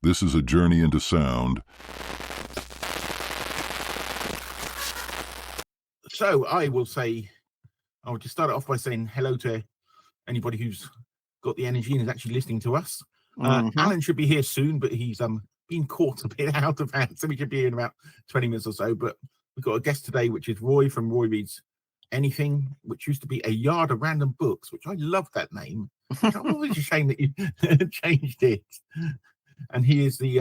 This is a journey into sound. So I'll just start it off by saying hello to anybody who's got the energy and is actually listening to us. Alan should be here soon, but he's been caught a bit out of hand, so he should be in about 20 minutes or so. But we've got a guest today, which is Roy from Roy Reads Anything, which used to be A Yard of Random Books, which I love that name. It's always a shame that you changed it. And he is the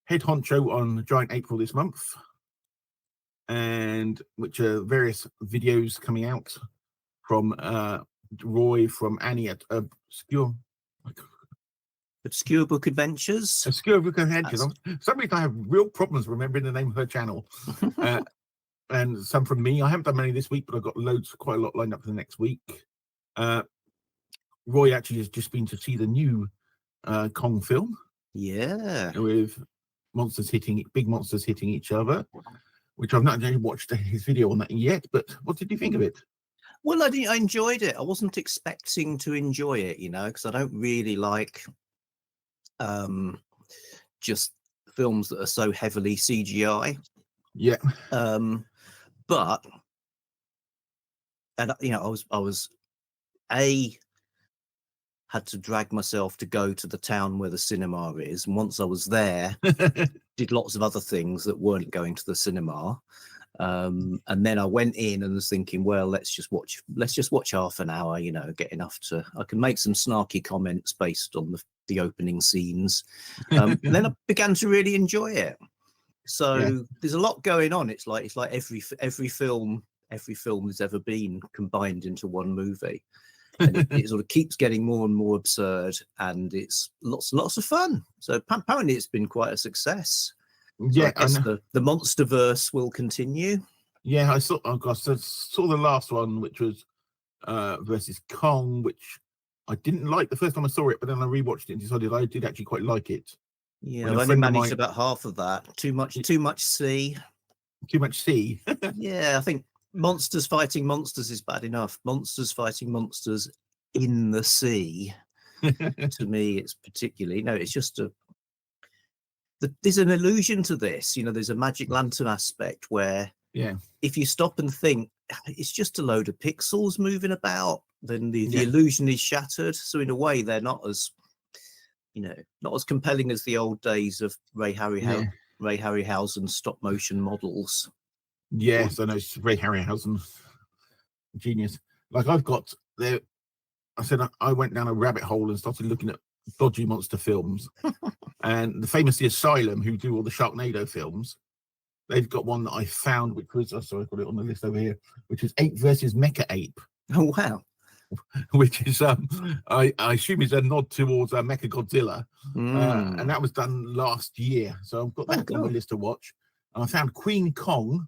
head honcho on Giant April this month, and which are various videos coming out from Roy, from Annie at Obscure Book Adventures. Obscure Book Adventures. For some reason I have real problems remembering the name of her channel. And some from me. I haven't done many this week, but I've got quite a lot lined up for the next week. Roy actually has just been to see the new Kong film. Yeah. With big monsters hitting each other, which I've not actually watched his video on that yet, but what did you think of it? Well, I enjoyed it. I wasn't expecting to enjoy it, because I don't really like just films that are so heavily CGI. Yeah. But I was had to drag myself to go to the town where the cinema is, and once I was there, did lots of other things that weren't going to the cinema. And then I went in and was thinking, well, let's just watch half an hour, get enough I can make some snarky comments based on the opening scenes. Then I began to really enjoy it. So There's a lot going on. It's like every film there's ever been combined into one movie. And it sort of keeps getting more and more absurd, and it's lots of fun. So apparently it's been quite a success. So I guess the Monsterverse will continue. Yeah, I saw the last one, which was versus Kong, which I didn't like the first time I saw it, but then I rewatched it and decided I did actually quite like it. Yeah, I've only managed about half of that. Too much C. Too much C. Yeah, I think monsters fighting monsters is bad enough. Monsters fighting monsters in the sea. To me, it's particularly it's just there's an illusion to this. There's a magic lantern aspect where if you stop and think it's just a load of pixels moving about, then the illusion is shattered. So in a way, they're not as compelling as the old days of Ray Harryhausen stop motion models. Yes, I know, it's Ray Harryhausen, genius. Like I said I went down a rabbit hole and started looking at dodgy monster films. And the famous The Asylum, who do all the Sharknado films, they've got one that I found, which was I've got it on the list over here, which is Ape versus Mecha Ape. Oh wow. Which is I assume is a nod towards Mecha Godzilla. And that was done last year. So I've got that on my list to watch. And I found Queen Kong.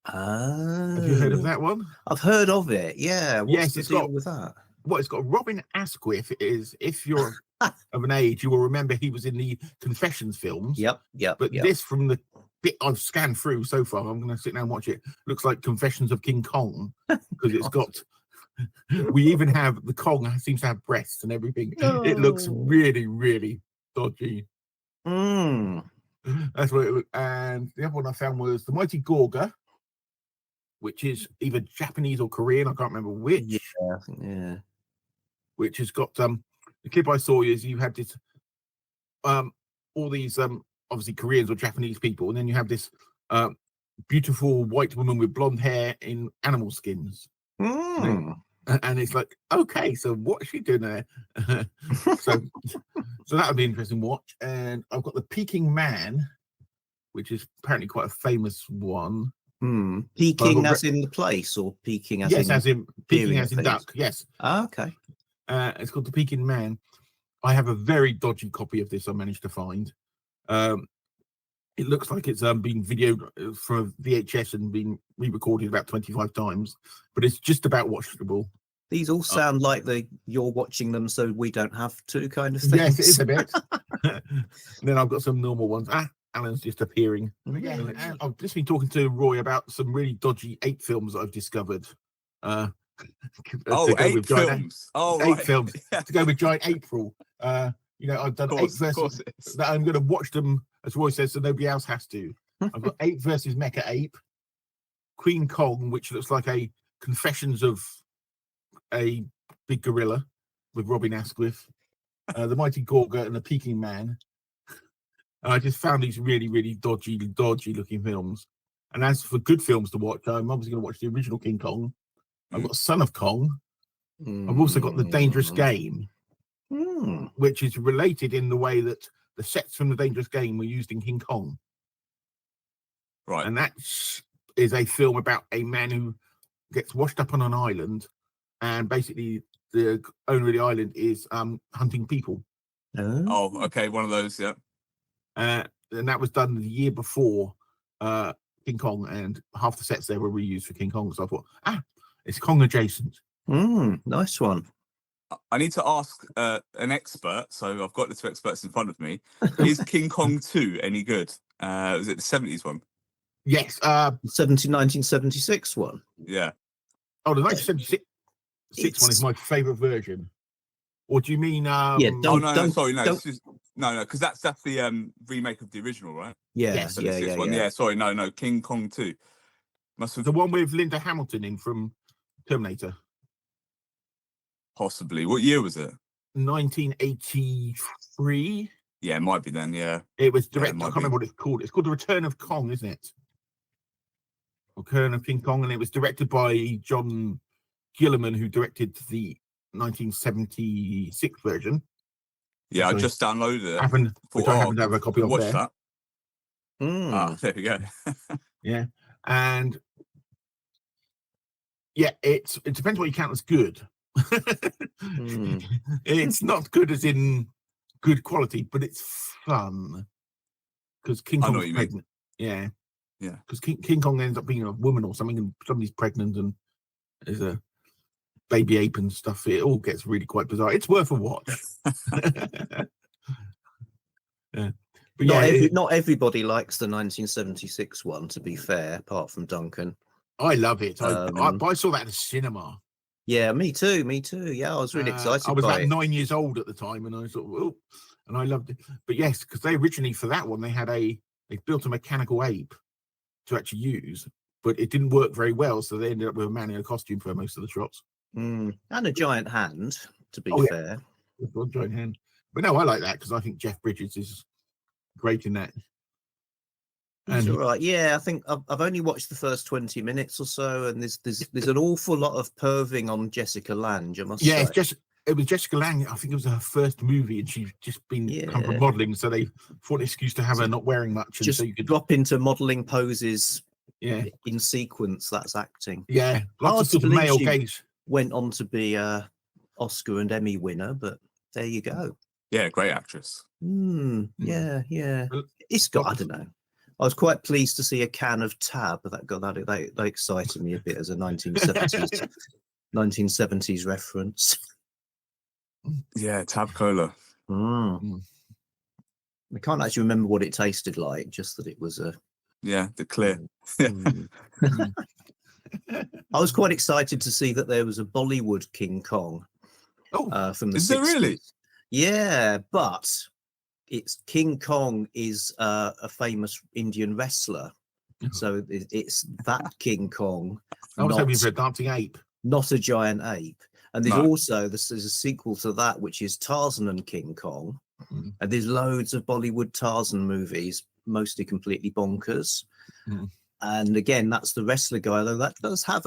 Have you heard of that one? I've heard of it. Yeah. What's the deal with that? Well, it's got Robin Asquith. If you're of an age, you will remember he was in the Confessions films. Yep. But this, from the bit I've scanned through so far, I'm going to sit down and watch it. Looks like Confessions of King Kong, because it's got. We even have the Kong seems to have breasts and everything. Oh. It looks really, really dodgy. That's what it looked. And the other one I found was The Mighty Gorga, which is either Japanese or Korean. I can't remember which. Yeah. Which has got the clip I saw is you had this all these obviously Koreans or Japanese people, and then you have this beautiful white woman with blonde hair in animal skins. And it's like, okay, so what's she doing there? so that would be an interesting watch. And I've got The Peking Man, which is apparently quite a famous one. Peking as in the place, or Peking as in Peking as in duck. Yes. Okay. It's called The Peking Man. I have a very dodgy copy of this I managed to find. It looks like it's been videoed from VHS and been re-recorded about 25 times, but it's just about watchable. These all sound like you're watching them so we don't have to kind of thing. Yes, it is a bit. And then I've got some normal ones. Alan's just appearing. And I've just been talking to Roy about some really dodgy ape films that I've discovered. Ape films. Ape films to go with Giant April. You know, I've done Of 8 course, versus it is. that I'm going to watch them, as Roy says, so nobody else has to. I've got 8 versus Mecha Ape, Queen Kong, which looks like a Confessions of a Big Gorilla with Robin Asquith, The Mighty Gorga, and The Peking Man. And I just found these really, really dodgy looking films. And as for good films to watch, I'm obviously going to watch the original King Kong. I've got Son of Kong. I've also got The Dangerous Game, which is related in the way that the sets from The Dangerous Game were used in King Kong. Right. And that is a film about a man who gets washed up on an island, and basically the owner of the island is hunting people. Oh, okay, one of those, yeah. And that was done the year before King Kong, and half the sets there were reused for King Kong. So I thought, it's Kong adjacent. Nice one. I need to ask an expert, so I've got the 2 experts in front of me. Is King Kong 2 any good? Was it the 70s one? Yes. 1976 one. Yeah. Oh, the 1976 one is my favourite version. Or do you mean? Sorry, no, because that's the remake of the original, right? Yeah. Sorry, no, King Kong 2. Must have the one with Linda Hamilton in from Terminator. Possibly. What year was it? 1983. Yeah, it might be then. Yeah. It was directed. Yeah, I can't remember what it's called. It's called The Return of Kong, isn't it? Return of King Kong, and it was directed by John Gilliman, who directed the 1976 version. Yeah, I just downloaded it. I happen to have a copy of watch there. that. There we go. Yeah, and yeah, it depends what you count as good. It's not good as in good quality, but it's fun because King Kong's pregnant. Yeah. Because King Kong ends up being a woman or something, and somebody's pregnant, and there's a baby ape and stuff. It all gets really quite bizarre. It's worth a watch. Yeah. But not everybody likes the 1976 one, to be fair, apart from Duncan. I love it. I saw that at the cinema. Yeah, me too. Yeah, I was really excited. I was about 9 years old at the time, and I thought, oh, and I loved it. But yes, because they originally, for that one, they built a mechanical ape to actually use, but it didn't work very well, so they ended up with a man in a costume for most of the shots. And a giant hand, to be fair. A giant hand. But no, I like that because I think Jeff Bridges is great in that. That's all right. Yeah, I think I've only watched the first 20 minutes or so, and there's an awful lot of perving on Jessica Lange, I must say. It was Jessica Lange. I think it was her first movie, and she's just been come from modelling, so they thought an excuse to have her not wearing much, and just so you could drop into modelling poses. Yeah, in sequence. That's acting. Yeah, lots of male gaze. Went on to be a Oscar and Emmy winner, but there you go. Yeah, great actress. Yeah. It's got. I don't know. I was quite pleased to see a can of Tab. That excited me a bit as a 1970s reference. Yeah, Tab Cola. I can't actually remember what it tasted like, just that it was a... Yeah, the clear. I was quite excited to see that there was a Bollywood King Kong from the 60s. Is there really? Yeah, but King Kong is a famous Indian wrestler. So it's that King Kong. I was hoping for a dancing ape. Not a giant ape. And there's there's a sequel to that, which is Tarzan and King Kong. And there's loads of Bollywood Tarzan movies, mostly completely bonkers. And again, that's the wrestler guy, though that does have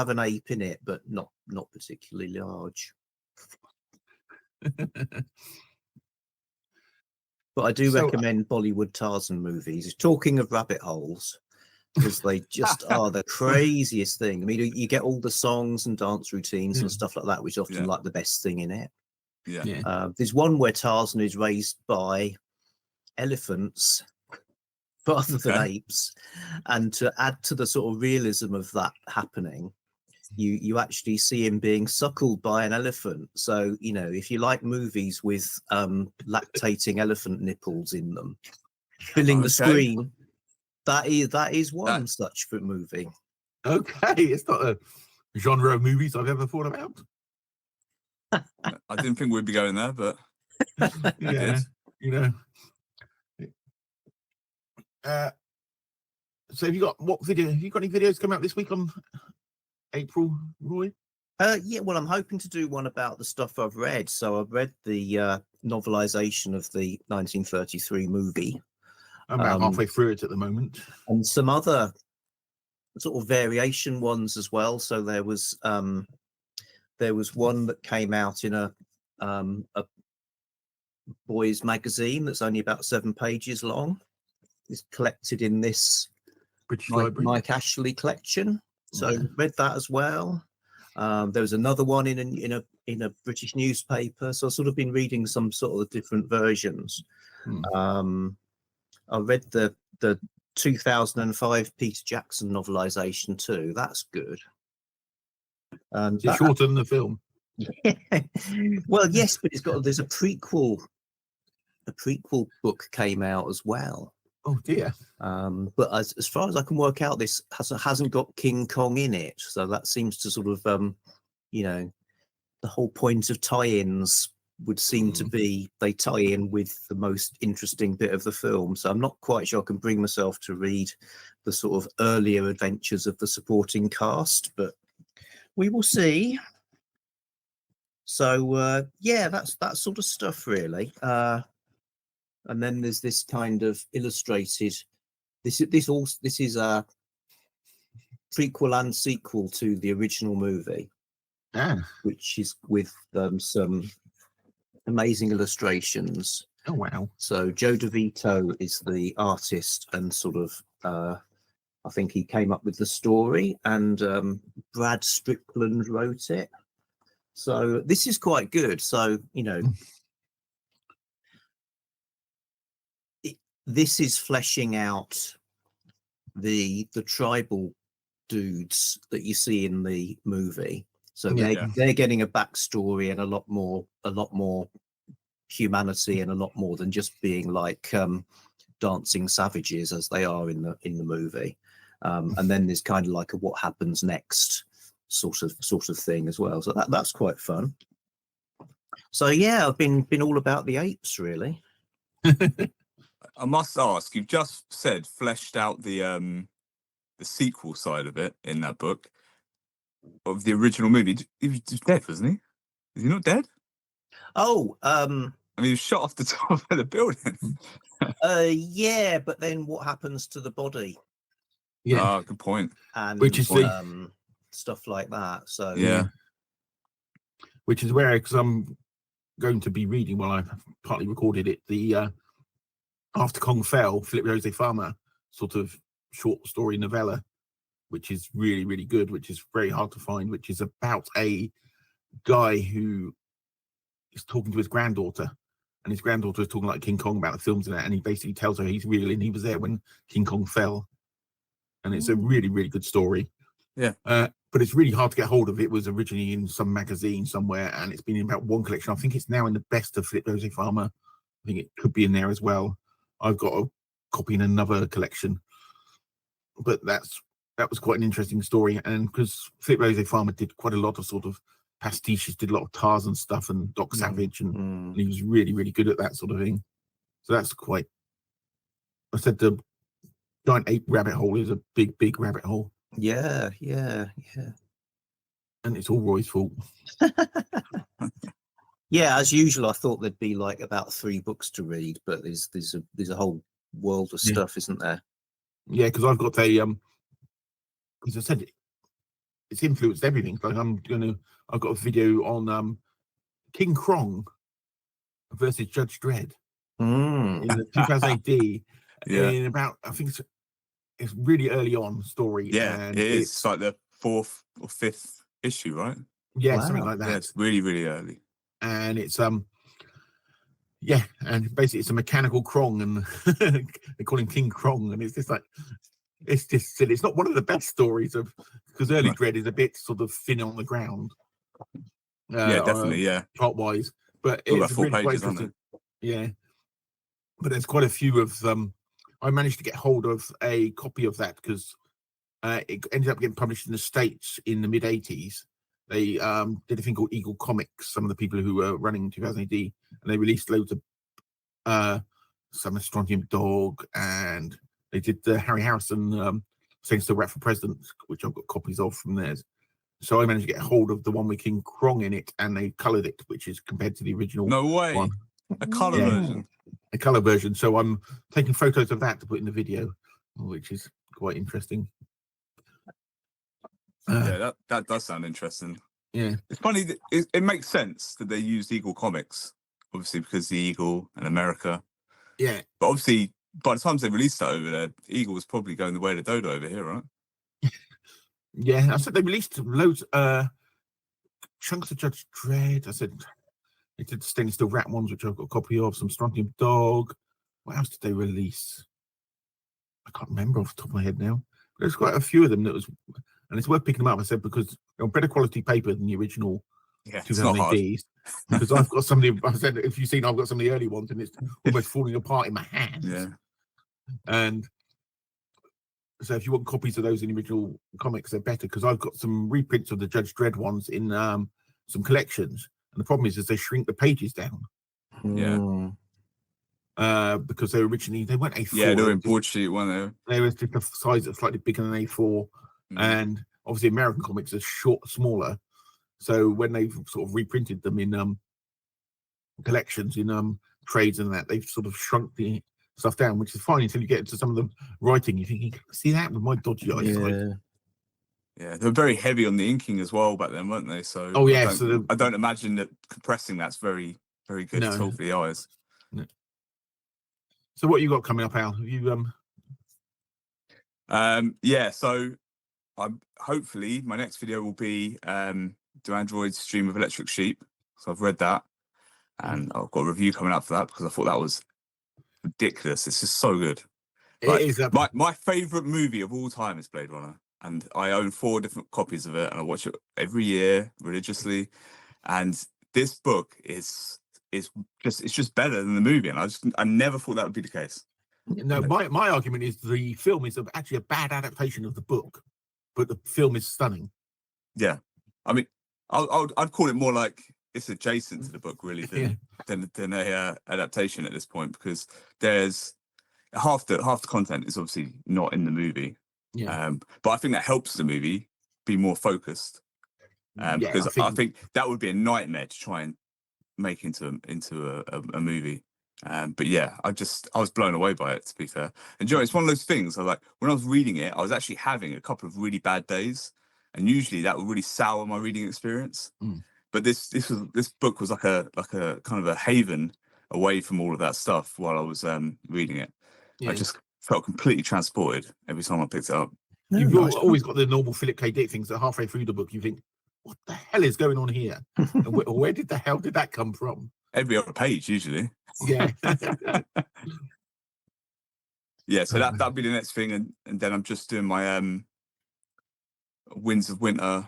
an ape in it, but not particularly large. But I do recommend Bollywood Tarzan movies. Talking of rabbit holes, because they just are the craziest thing. I mean, you get all the songs and dance routines and stuff like that, which is often like the best thing in it. There's one where Tarzan is raised by elephants rather than apes, and to add to the sort of realism of that happening, you actually see him being suckled by an elephant. So, you know, if you like movies with lactating elephant nipples in them, filling the screen, that is one such movie. Okay, it's not a genre of movies I've ever thought about. I didn't think we'd be going there, but Yeah, you know. So have you got any videos coming out this week on April, Roy? Yeah, well, I'm hoping to do one about the stuff I've read. So I've read the novelization of the 1933 movie. I'm about halfway through it at the moment. And some other sort of variation ones as well. So there was one that came out in a boys magazine that's only about 7 pages long. It's collected in this British Library. Mike Ashley collection. So read that as well. There was another one in a British newspaper. So I've sort of been reading some sort of different versions. I read the 2005 Peter Jackson novelization too. That's good. It's shorter than the film. Well, yes, but there's a prequel. A prequel book came out as well. Oh dear. But as far as I can work out, this hasn't got King Kong in it. So that seems to sort of the whole point of tie-ins would seem to be they tie in with the most interesting bit of the film. So I'm not quite sure I can bring myself to read the sort of earlier adventures of the supporting cast, but we will see. So yeah, that's that sort of stuff really. And then there's this kind of illustrated. This is a prequel and sequel to the original movie, which is with some amazing illustrations. Oh wow! So Joe DeVito is the artist, and sort of I think he came up with the story, and Brad Strickland wrote it. So this is quite good. So this is fleshing out the tribal dudes that you see in the movie. So they're getting a backstory and a lot more humanity and a lot more than just being like dancing savages as they are in the movie. And then there's kind of like a what happens next sort of thing as well. So that's quite fun. So yeah, I've been all about the apes really. I must ask, you've just said fleshed out the sequel side of it in that book of the original movie. He was dead, wasn't he? Is he not dead? Oh, I mean, he was shot off the top of the building. Yeah, but then what happens to the body? Yeah, good point. And which is stuff like that. So yeah, which is where, because I'm going to be reading while I've partly recorded it, the After Kong Fell, Philip Jose Farmer sort of short story novella, which is really, really good, which is very hard to find, which is about a guy who is talking to his granddaughter, and his granddaughter is talking like King Kong about the films and that, and he basically tells her he's real and he was there when King Kong fell. And it's a really, really good story. Yeah. But it's really hard to get hold of. It was originally in some magazine somewhere, and it's been in about one collection. I think it's now in the best of Philip Jose Farmer. I think it could be in there as well. I've got a copy in another collection. But that was quite an interesting story. And because Philip Jose Farmer did quite a lot of sort of pastiches, did a lot of Tarzan stuff and Doc Savage, and he was really, really good at that sort of thing. So that's quite... I said the Giant Ape rabbit hole is a big, big rabbit hole. Yeah. And it's all Roy's fault. Yeah, as usual, I thought there'd be like about 3 books to read, but there's a whole world of stuff, isn't there? Yeah, because I've got because I said it's influenced everything. Like I've got a video on King Kong versus Judge Dredd in the 2008 in about, I think it's really early on story. Yeah, and it's like the 4th or 5th issue, right? Yeah, something like that. Yeah, it's really, really early. And it's and basically it's a mechanical Krong, and they call him King Krong, and it's just like it's just silly. It's not one of the best stories because early Dredd is a bit sort of thin on the ground. Yeah, definitely, plot wise, but it's it's 4 really pages, aren't they? Yeah, but there's quite a few of them. I managed to get hold of a copy of that because it ended up getting published in the States in the mid-80s, they did a thing called Eagle Comics. Some of the people who were running in 2000 AD, and they released loads of some Strontium Dog, and they did the Harry Harrison Saying Still Rat for President, which I've got copies of from theirs. So I managed to get hold of the one with King Krong in it, and they coloured it, which is compared to the original. No way. One. A colour version. A colour version. So I'm taking photos of that to put in the video, which is quite interesting. Yeah, that does sound interesting. Yeah. It's funny that it makes sense that they used Eagle Comics, obviously because the Eagle and America. Yeah. But obviously, by the time they released that over there, Eagle was probably going the way of the dodo over here, right? Yeah, I said they released loads chunks of Judge Dredd. I said they did Stainless Steel Rat ones, which I've got a copy of, some Strontium Dog. What else did they release? I can't remember off the top of my head now. But there's quite a few of them that was, and it's worth picking them up, I said, because they're on better quality paper than the original 2000 ADs. Because I've got some of the, I said, if you've seen, I've got some of the early ones, and it's almost falling apart in my hands. Yeah. And so if you want copies of those in the original comics, they're better, because I've got some reprints of the Judge Dredd ones in some collections. And the problem is they shrink the pages down. Yeah. Because they weren't A4. Yeah, they were in broadsheet, weren't they? They were just a size that's slightly bigger than A4. And obviously American comics are smaller. So when they've sort of reprinted them in collections, in trades and that, they've sort of shrunk the stuff down, which is fine until you get into some of the writing. You're thinking, see that with my dodgy eyesight? Yeah, they were very heavy on the inking as well back then, weren't they? So I don't imagine that compressing that's very, very good at all for the eyes. No. So what you got coming up, Al? Have you yeah, so hopefully my next video will be Do Androids Dream of Electric Sheep? So I've read that, and I've got a review coming up for that because I thought that was ridiculous. It's just so good. It is my favorite movie of all time is Blade Runner, and I own 4 different copies of it, and I watch it every year religiously. And this book is just better than the movie, and I never thought that would be the case. No, my argument is the film is actually a bad adaptation of the book, but the film is stunning. Yeah, I mean, I'd call it more like it's adjacent to the book, really, than a adaptation at this point, because there's half the content is obviously not in the movie. Yeah. But I think that helps the movie be more focused. Because I think that would be a nightmare to try and make into a movie. But yeah, I was blown away by it, to be fair. And you know, it's one of those things. When I was reading it, I was actually having a couple of really bad days, and usually that would really sour my reading experience. But this book was like a kind of a haven away from all of that stuff while I was reading it. Yeah. I just felt completely transported every time I picked it up. You've always got the normal Philip K. Dick things that halfway through the book you think, what the hell is going on here? And where did the hell did that come from? Every other page, usually. Yeah. Yeah, so that'll be the next thing, and then I'm just doing my Winds of Winter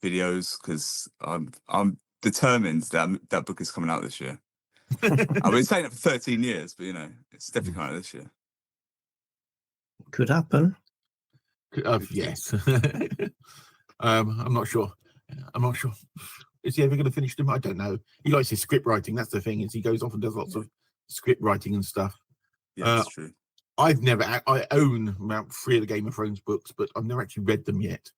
videos, because I'm determined that book is coming out this year. I've been saying it for 13 years, but you know, it's definitely coming out this year. Could happen. Yes. I'm not sure. Is he ever going to finish them? I don't know. He likes his script writing. That's the thing, is he goes off and does lots of script writing and stuff. Yeah, that's true. I own about 3 of the Game of Thrones books, but I've never actually read them yet,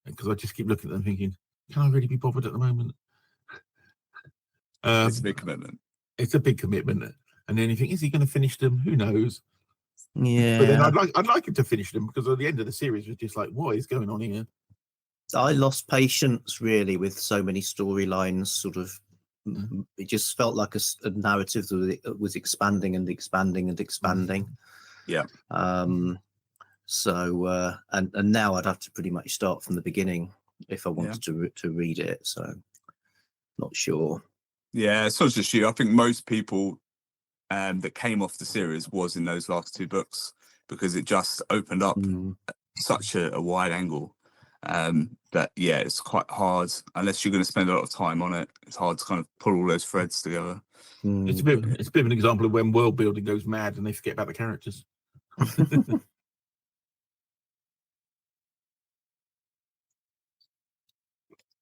because I just keep looking at them thinking, can I really be bothered at the moment? It's a big commitment. It's a big commitment. And then you think, is he going to finish them? Who knows? Yeah. But then I'd like him to finish them, because at the end of the series was just like, what is going on here? I lost patience really with so many storylines. Sort of, it just felt like a narrative that was expanding and expanding and expanding. Yeah. So and now I'd have to pretty much start from the beginning if I wanted to read it. So, not sure. Yeah, it's not just you. I think most people that came off the series was in those last 2 books, because it just opened up such a wide angle. That it's quite hard unless you're going to spend a lot of time on it. It's hard to kind of pull all those threads together. It's a bit of an example of when world building goes mad and they forget about the characters.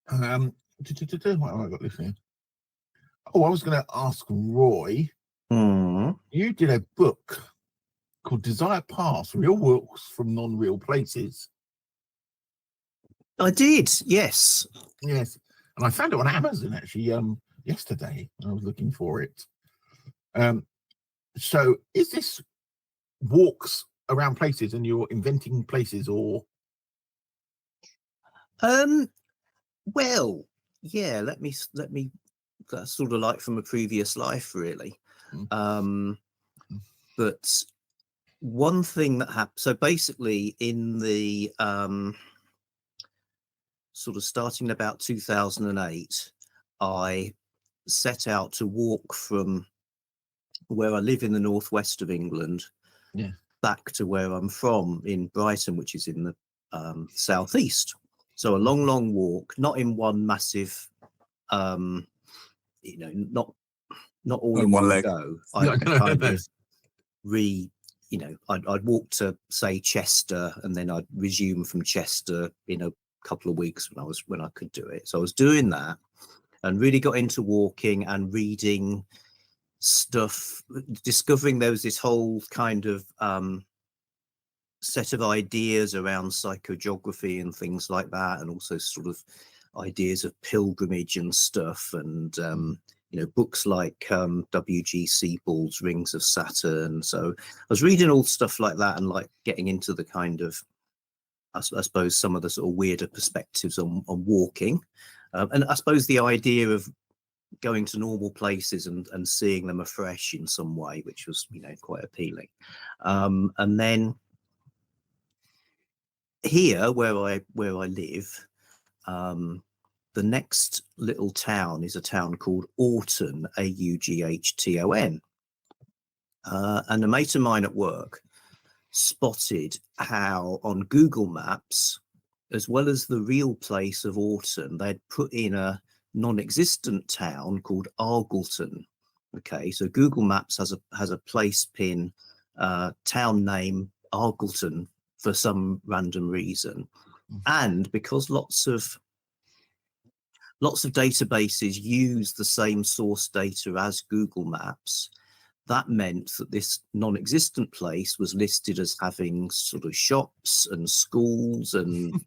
What have I got this here? Oh, I was going to ask Roy. You did a book called Desire Pass: Real Walks from Non-Real Places. I did, yes. Yes, and I found it on Amazon actually yesterday. I was looking for it. So is this walks around places and you're inventing places, or? Well, yeah. Let me. That's sort of like from a previous life, really. But one thing that happened. So basically, in the sort of starting in about 2008, I set out to walk from where I live in the northwest of England, back to where I'm from in Brighton, which is in the southeast. So a long, long walk, not in one massive, not all in one leg. go. I kind of I'd walk to say Chester, and then I'd resume from Chester in a couple of weeks when I could do it. So I was doing that, and really got into walking and reading stuff, discovering there was this whole kind of set of ideas around psychogeography and things like that, and also sort of ideas of pilgrimage and stuff, and books like W.G. Sebald's Rings of Saturn. So I was reading all stuff like that and like getting into the kind of, I suppose, some of the sort of weirder perspectives on walking, and I suppose the idea of going to normal places and seeing them afresh in some way, which was quite appealing. And then here where I live, the next little town is a town called Aughton, Aughton, and a mate of mine at work spotted how on Google Maps, as well as the real place of Aughton, they'd put in a non-existent town called Argleton. Okay, so Google Maps has a place pin, town name Argleton for some random reason, and because lots of databases use the same source data as Google Maps, that meant that this non-existent place was listed as having sort of shops and schools and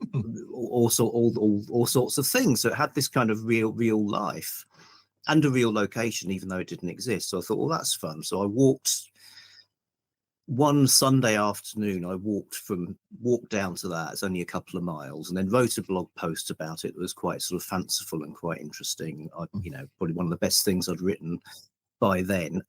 all sorts of things. So it had this kind of real life and a real location, even though it didn't exist. So I thought, well, that's fun. So I walked one Sunday afternoon. I walked down to that. It's only a couple of miles, and then wrote a blog post about it that was quite sort of fanciful and quite interesting. Probably one of the best things I'd written by then.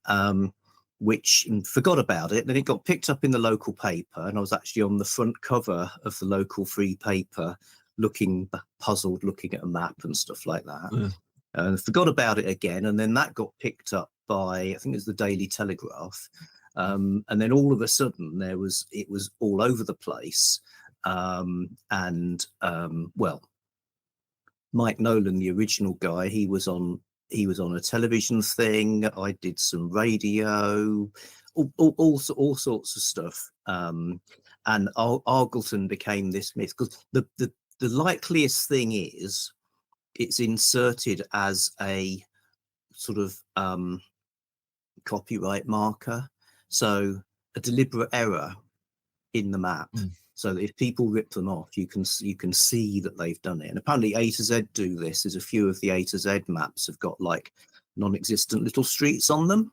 Which forgot about it. Then it got picked up in the local paper, and I was actually on the front cover of the local free paper, looking puzzled, looking at a map and stuff like that. And forgot about it again, and then that got picked up by, I think it was the Daily Telegraph, and then all of a sudden it was all over the place. Mike Nolan, the original guy, he was on a television thing. I did some radio, all sorts of stuff. And Argleton became this myth, because the likeliest thing is it's inserted as a sort of copyright marker. So a deliberate error in the map. So that if people rip them off, you can see that they've done it. And apparently A to Z do this. There's a few of the A to Z maps have got like non-existent little streets on them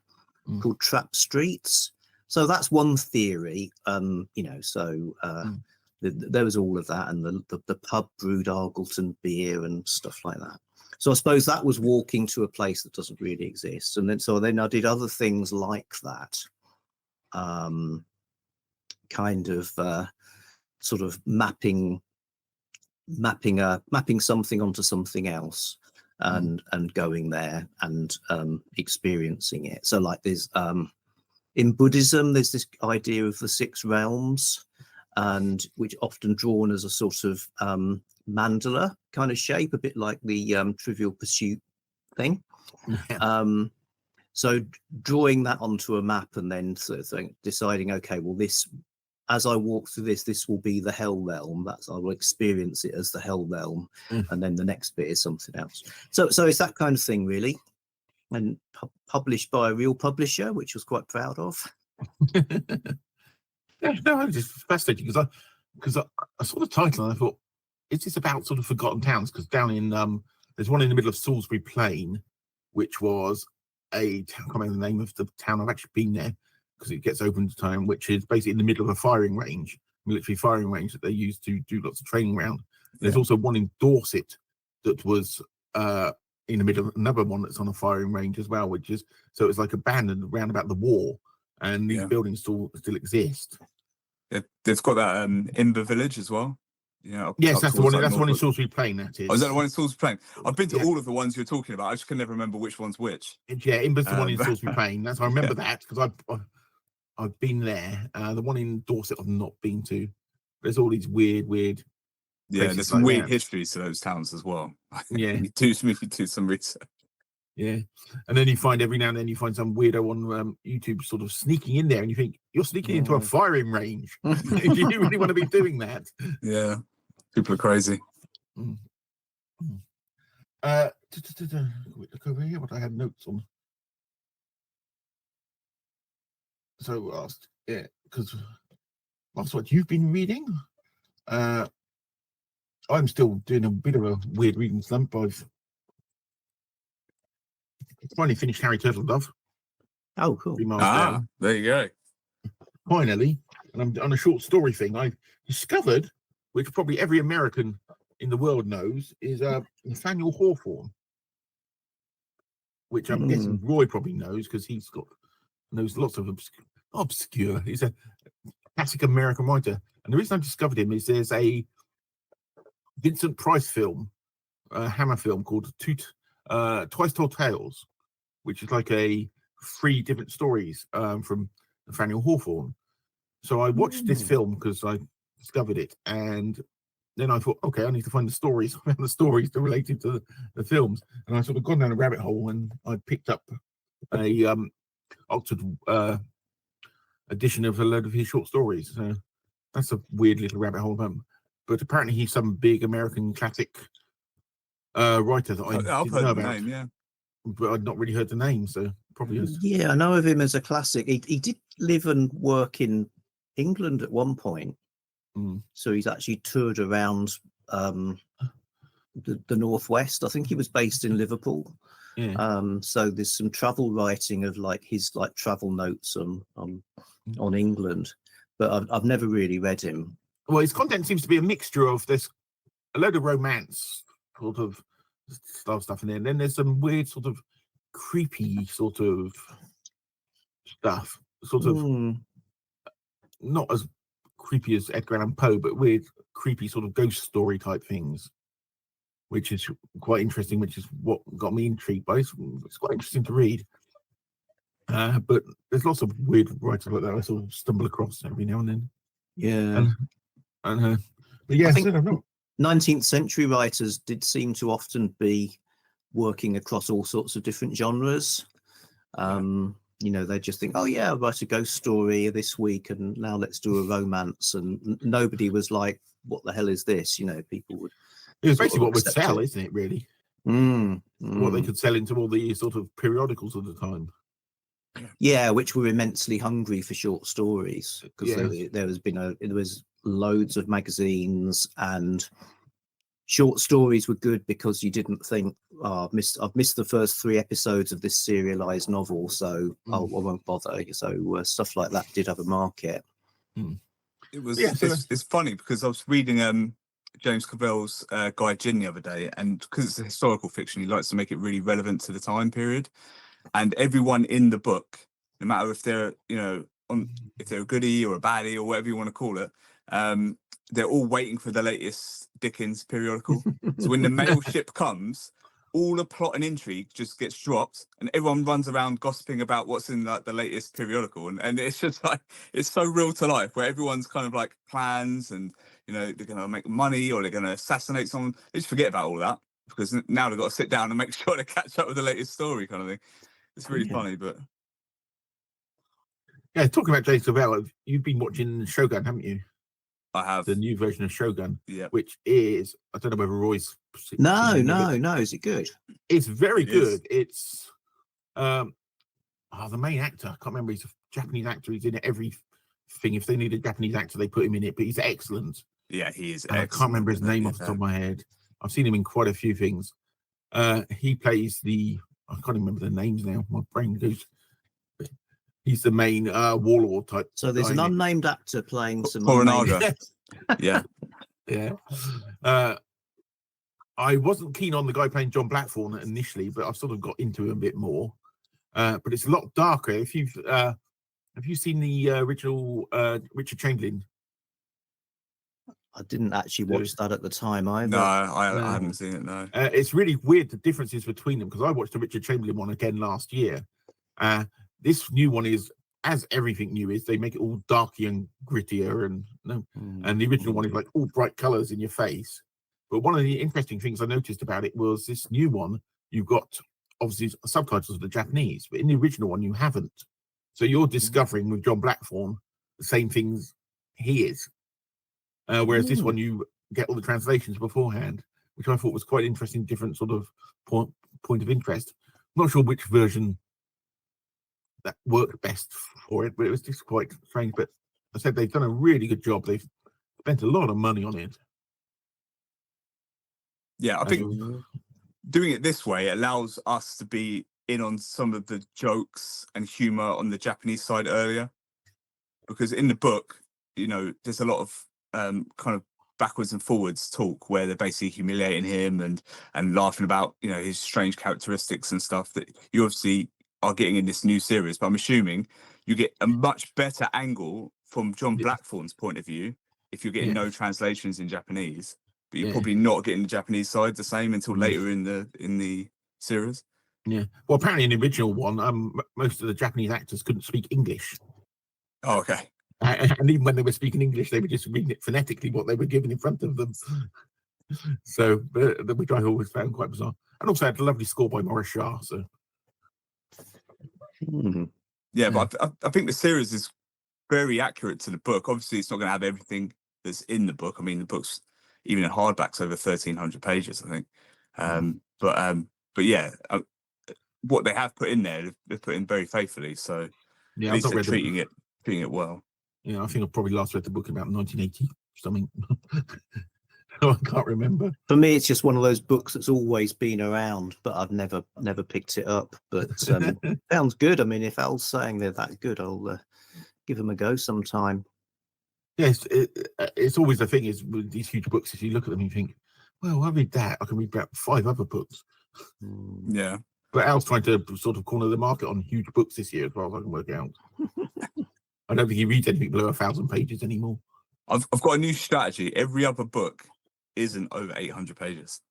called trap streets. So that's one theory. There was all of that, and the pub brewed Argleton beer and stuff like that. So I suppose that was walking to a place that doesn't really exist. And then I did other things like that, sort of mapping something onto something else, and going there and experiencing it. So like there's in Buddhism, there's this idea of the 6 realms, and which often drawn as a sort of mandala kind of shape, a bit like the Trivial Pursuit thing. So drawing that onto a map and then sort of deciding, okay, well, this as I walk through this will be the Hell Realm. I will experience it as the Hell Realm, and then the next bit is something else. So it's that kind of thing, really, and published by a real publisher, which I was quite proud of. Yeah, no, it's just fascinating because I saw the title and I thought, is this about sort of forgotten towns? Because down in there's one in the middle of Salisbury Plain, which was a town. I can't remember the name of the town. I've actually been there because it gets open to time, which is basically in the middle of a firing range, military firing range that they used to do lots of training around. There's also one in Dorset that was in the middle of another one that's on a firing range as well, which is so it's like abandoned around about the war, and these buildings still exist. They've got that Imber Village as well. Yeah, yes, that's the one. That's the one in Salisbury Plain. That is. Oh, is that the one in Salisbury Plain? I've been to all of the ones you're talking about. I just can never remember which one's which. Yeah, Imber's the one in Salisbury Plain. That's I remember that because I've been there. The one in Dorset I've not been to. There's all these weird. Yeah, there's some weird histories to those towns as well. Yeah, you do some research. Yeah, and then you find every now and then you find some weirdo on YouTube sort of sneaking in there, and you think you're sneaking into a firing range. Do you really want to be doing that? Yeah, people are crazy. Look over here. What I had notes on. So asked, yeah, because that's what you've been reading. I'm still doing a bit of a weird reading slump. I've finally finished Harry Turtledove. Oh, cool. There you go. Finally, and I'm on a short story thing. I discovered, which probably every American in the world knows, is Nathaniel Hawthorne, which I'm guessing Roy probably knows because knows lots of obscure. He's a classic American writer, and the reason I discovered him is there's a Vincent Price film, Hammer film called Twice Told Tales, which is like 3 different stories from Nathaniel Hawthorne. So I watched this film because I discovered it, and then I thought, okay, I need to find the stories. I found the stories that related to the films, and I sort of gone down a rabbit hole, and I picked up a Oxford edition of a load of his short stories. So that's a weird little rabbit hole. But apparently he's some big American classic writer that I didn't know about. The name, but I'd not really heard the name, so probably is. Yeah, I know of him as a classic. He did live and work in England at one point, so he's actually toured around the northwest. I think he was based in Liverpool. Yeah. So there's some travel writing of his travel notes on England, but I've never really read him. Well, his content seems to be a mixture of there's a load of romance sort of style stuff in there, and then there's some weird sort of creepy sort of stuff, sort of not as creepy as Edgar Allan Poe, but weird, creepy sort of ghost story type things, which is quite interesting, which is what got me intrigued by it. It's quite interesting to read. But there's lots of weird writers like that I sort of stumble across every now and then. Yeah. But yeah, I think 19th century writers did seem to often be working across all sorts of different genres. They just think, oh yeah, I'll write a ghost story this week, and now let's do a romance, and nobody was like, what the hell is this? People would. It was basically what would sell, isn't it, really? What they could sell into all the sort of periodicals of the time. Yeah, which were immensely hungry for short stories, because there was loads of magazines, and short stories were good because you didn't think, I've missed the first 3 episodes of this serialized novel, so I won't bother. So stuff like that did have a market. It was it's funny because I was reading James Cavell's Guy Gin the other day, and because it's a historical fiction, he likes to make it really relevant to the time period. And everyone in the book, no matter if they're if they're a goodie or a baddie or whatever you want to call it, they're all waiting for the latest Dickens periodical. So when the mail ship comes, all the plot and intrigue just gets dropped, and everyone runs around gossiping about what's in the latest periodical, and it's just it's so real to life, where everyone's kind of plans, and they're gonna make money or they're gonna assassinate someone. They just forget about all that because now they've got to sit down and make sure to catch up with the latest story, kind of thing. It's really funny, but Yeah, talking about Jay Savell, you've been watching Shogun, haven't you? I have. The new version of Shogun, Yeah. which is, I don't know whether Roy's No. seen it, Is it good? it's very It is. good. It's the main actor, I can't remember, he's a Japanese actor, he's in everything. If they need a Japanese actor, they put him in it, but he's excellent. Yeah, he is. I can't remember his name off the top of my head. I've seen him in quite a few things. He plays I can't remember the names now. My brain goes. He's the main warlord type. So there's an unnamed actor playing some Toranaga. Yeah. Yeah. I wasn't keen on the guy playing John Blackthorne initially, but I've sort of got into him a bit more. But it's a lot darker. If you've have you seen the original Richard Chamberlain? I didn't actually watch that at the time either. No, I haven't seen it. No. It's really weird the differences between them, because I watched the Richard Chamberlain one again last year. This new one is, as everything new is, they make it all darker and grittier, and the original one is like all bright colours in your face. But one of the interesting things I noticed about it was this new one, you've got obviously subtitles of the Japanese, but in the original one you haven't. So you're discovering with John Blackthorne the same things he is. Whereas this one you get all the translations beforehand, which I thought was quite interesting, different sort of point of interest. I'm not sure which version that worked best for it, but it was just quite strange. But I said they've done a really good job. They've spent a lot of money on it. Yeah, I think doing it this way allows us to be in on some of the jokes and humor on the Japanese side earlier, because in the book, there's a lot of kind of backwards and forwards talk where they're basically humiliating him and laughing about his strange characteristics and stuff that you obviously are getting in this new series. But I'm assuming you get a much better angle from John Blackthorne's point of view if you're getting no translations in Japanese, but you're probably not getting the Japanese side the same until later in the series. Yeah, well, apparently in the original one, most of the Japanese actors couldn't speak English. Oh, okay. And even when they were speaking English, they were just reading it phonetically, what they were given in front of them. So, which I always found quite bizarre. And also had a lovely score by Maurice Shah. So, yeah, but I think the series is very accurate to the book. Obviously, it's not going to have everything that's in the book. I mean, the book's even in hardback's over 1,300 pages, I think. But yeah, what they have put in there, they've put in very faithfully. So yeah, at least they're treating it well. Yeah, I think I probably last read the book about 1980 something. I can't remember. For me, it's just one of those books that's always been around, but I've never picked it up. But sounds good. I mean, if Al's saying they're that good, I'll give them a go sometime. Yes, it's always the thing is with these huge books, if you look at them, you think, well, I read that, I can read about 5 other books. Yeah. But Al's trying to sort of corner the market on huge books this year, as far as I can work out. I don't think he reads anything below 1,000 pages anymore. I've got a new strategy. Every other book isn't over 800 pages.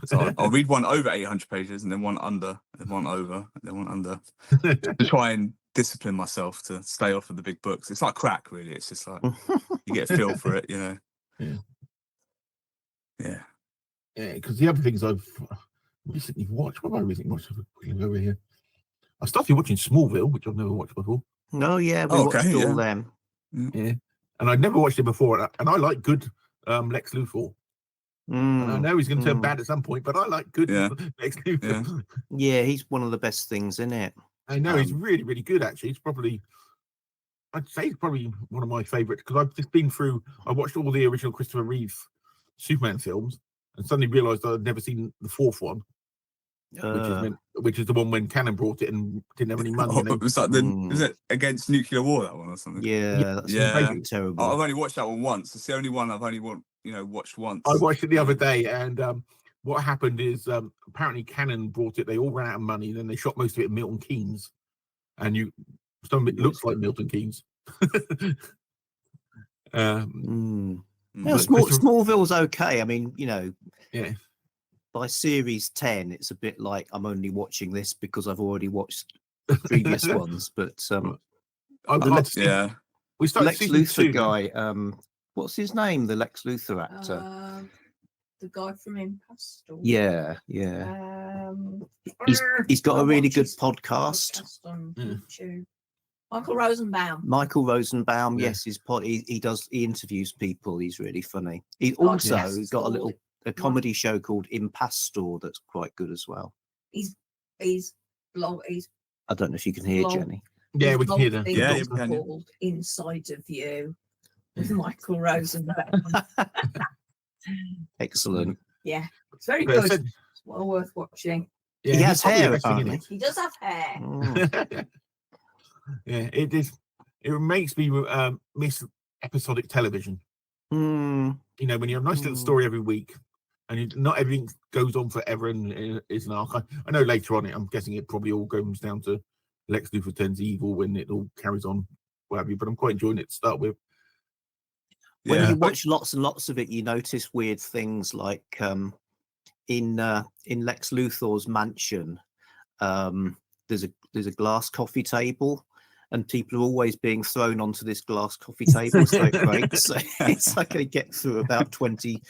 So I'll read one over 800 pages and then one under, and one over, and then one under, to try and discipline myself to stay off of the big books. It's like crack, really. It's just like you get a feel for it, Yeah. Yeah. Yeah, because the other things I've recently watched, what have I recently watched? Over here, I started watching Smallville, which I've never watched before. No, yeah, we watched all them. Yeah, and I'd never watched it before, and I like good Lex Luthor. And I know he's going to turn bad at some point, but I like good Lex Luthor. Yeah, he's one of the best things in it. I know he's really, really good. Actually, I'd say he's probably one of my favourites, because I've just been through. I watched all the original Christopher Reeve Superman films, and suddenly realised I'd never seen the 4th one, which is the one when Cannon brought it and didn't have any money. It was like is it Against Nuclear War, that one or something? Yeah, that's terrible. I've only watched that one once. It's the only one I've only watched once. I watched it the other day, and what happened is apparently Cannon brought it. They all ran out of money, and then they shot most of it at Milton Keynes, and some of it looks like Milton Keynes. Smallville's okay. I mean, yeah. By series 10, it's a bit like I'm only watching this because I've already watched the previous ones. But we started Lex Luthor guy. What's his name? The Lex Luthor actor. The guy from Imposter. Yeah. He's got a really good podcast on YouTube. Michael Rosenbaum. Michael Rosenbaum, Yeah. yes, he interviews people. He's really funny. He Oh, also yes. got a comedy show called Impastor that's quite good as well. He's long. He's I don't know if you can hear Long. Jenny. Yeah, his we can hear long the thing Yeah, is we can hear. called Inside of You with Michael Rosenbaum. Excellent. Yeah, it's very But I good. said- It's well worth watching. Yeah, He he's has probably the hair, best thing in apparently. He does have hair. Mm. Yeah, it is. It makes me miss episodic television. Mm. You know, when you have a nice little story every week, and not everything goes on forever and is an arc. I know later on, I'm guessing it probably all goes down to Lex Luthor turns evil when it all carries on, what have you. But I'm quite enjoying it to start with. When Yeah, you watch lots and lots of it, you notice weird things like in Lex Luthor's mansion, there's a glass coffee table, and people are always being thrown onto this glass coffee table, so it breaks. So it's like they get through about 20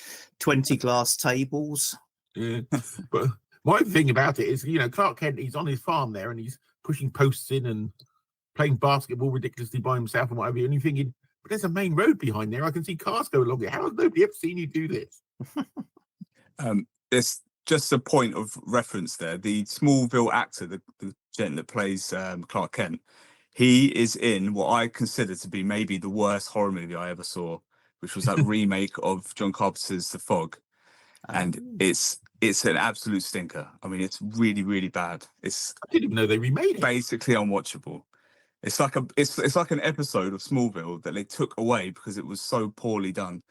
glass tables. Yeah. But my thing about it is, you know, Clark Kent, he's on his farm there and he's pushing posts in and playing basketball ridiculously by himself and whatever. And you're thinking, but there's a main road behind there. I can see cars go along it. How has nobody ever seen you do this? It's just a point of reference there. The Smallville actor, the gent that plays Clark Kent, he is in what I consider to be maybe the worst horror movie I ever saw, which was that remake of John Carpenter's The Fog, and it's an absolute stinker. I mean, it's really, really bad. It's I didn't even know they remade it. basically unwatchable. It's like it's like an episode of Smallville that they took away because it was so poorly done,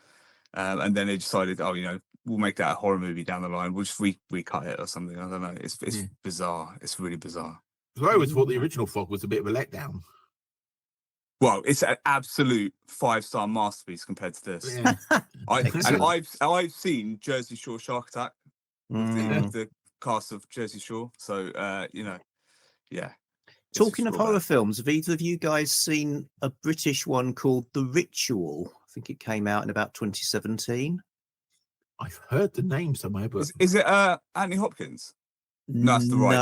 and then they decided, oh, you know, we'll make that a horror movie down the line. We'll just recut it or something. I don't know. It's bizarre. It's really bizarre. So I always thought the original Fog was a bit of a letdown. Well, it's an absolute 5-star masterpiece compared to this. Yeah. I've seen Jersey Shore Shark Attack with Mm. the cast of Jersey Shore. So you know, yeah. it's Talking just of all horror that. films, have either of you guys seen a British one called The Ritual? I think it came out in about 2017. I've heard the name somewhere, but Is it Anthony Hopkins? No, that's the right.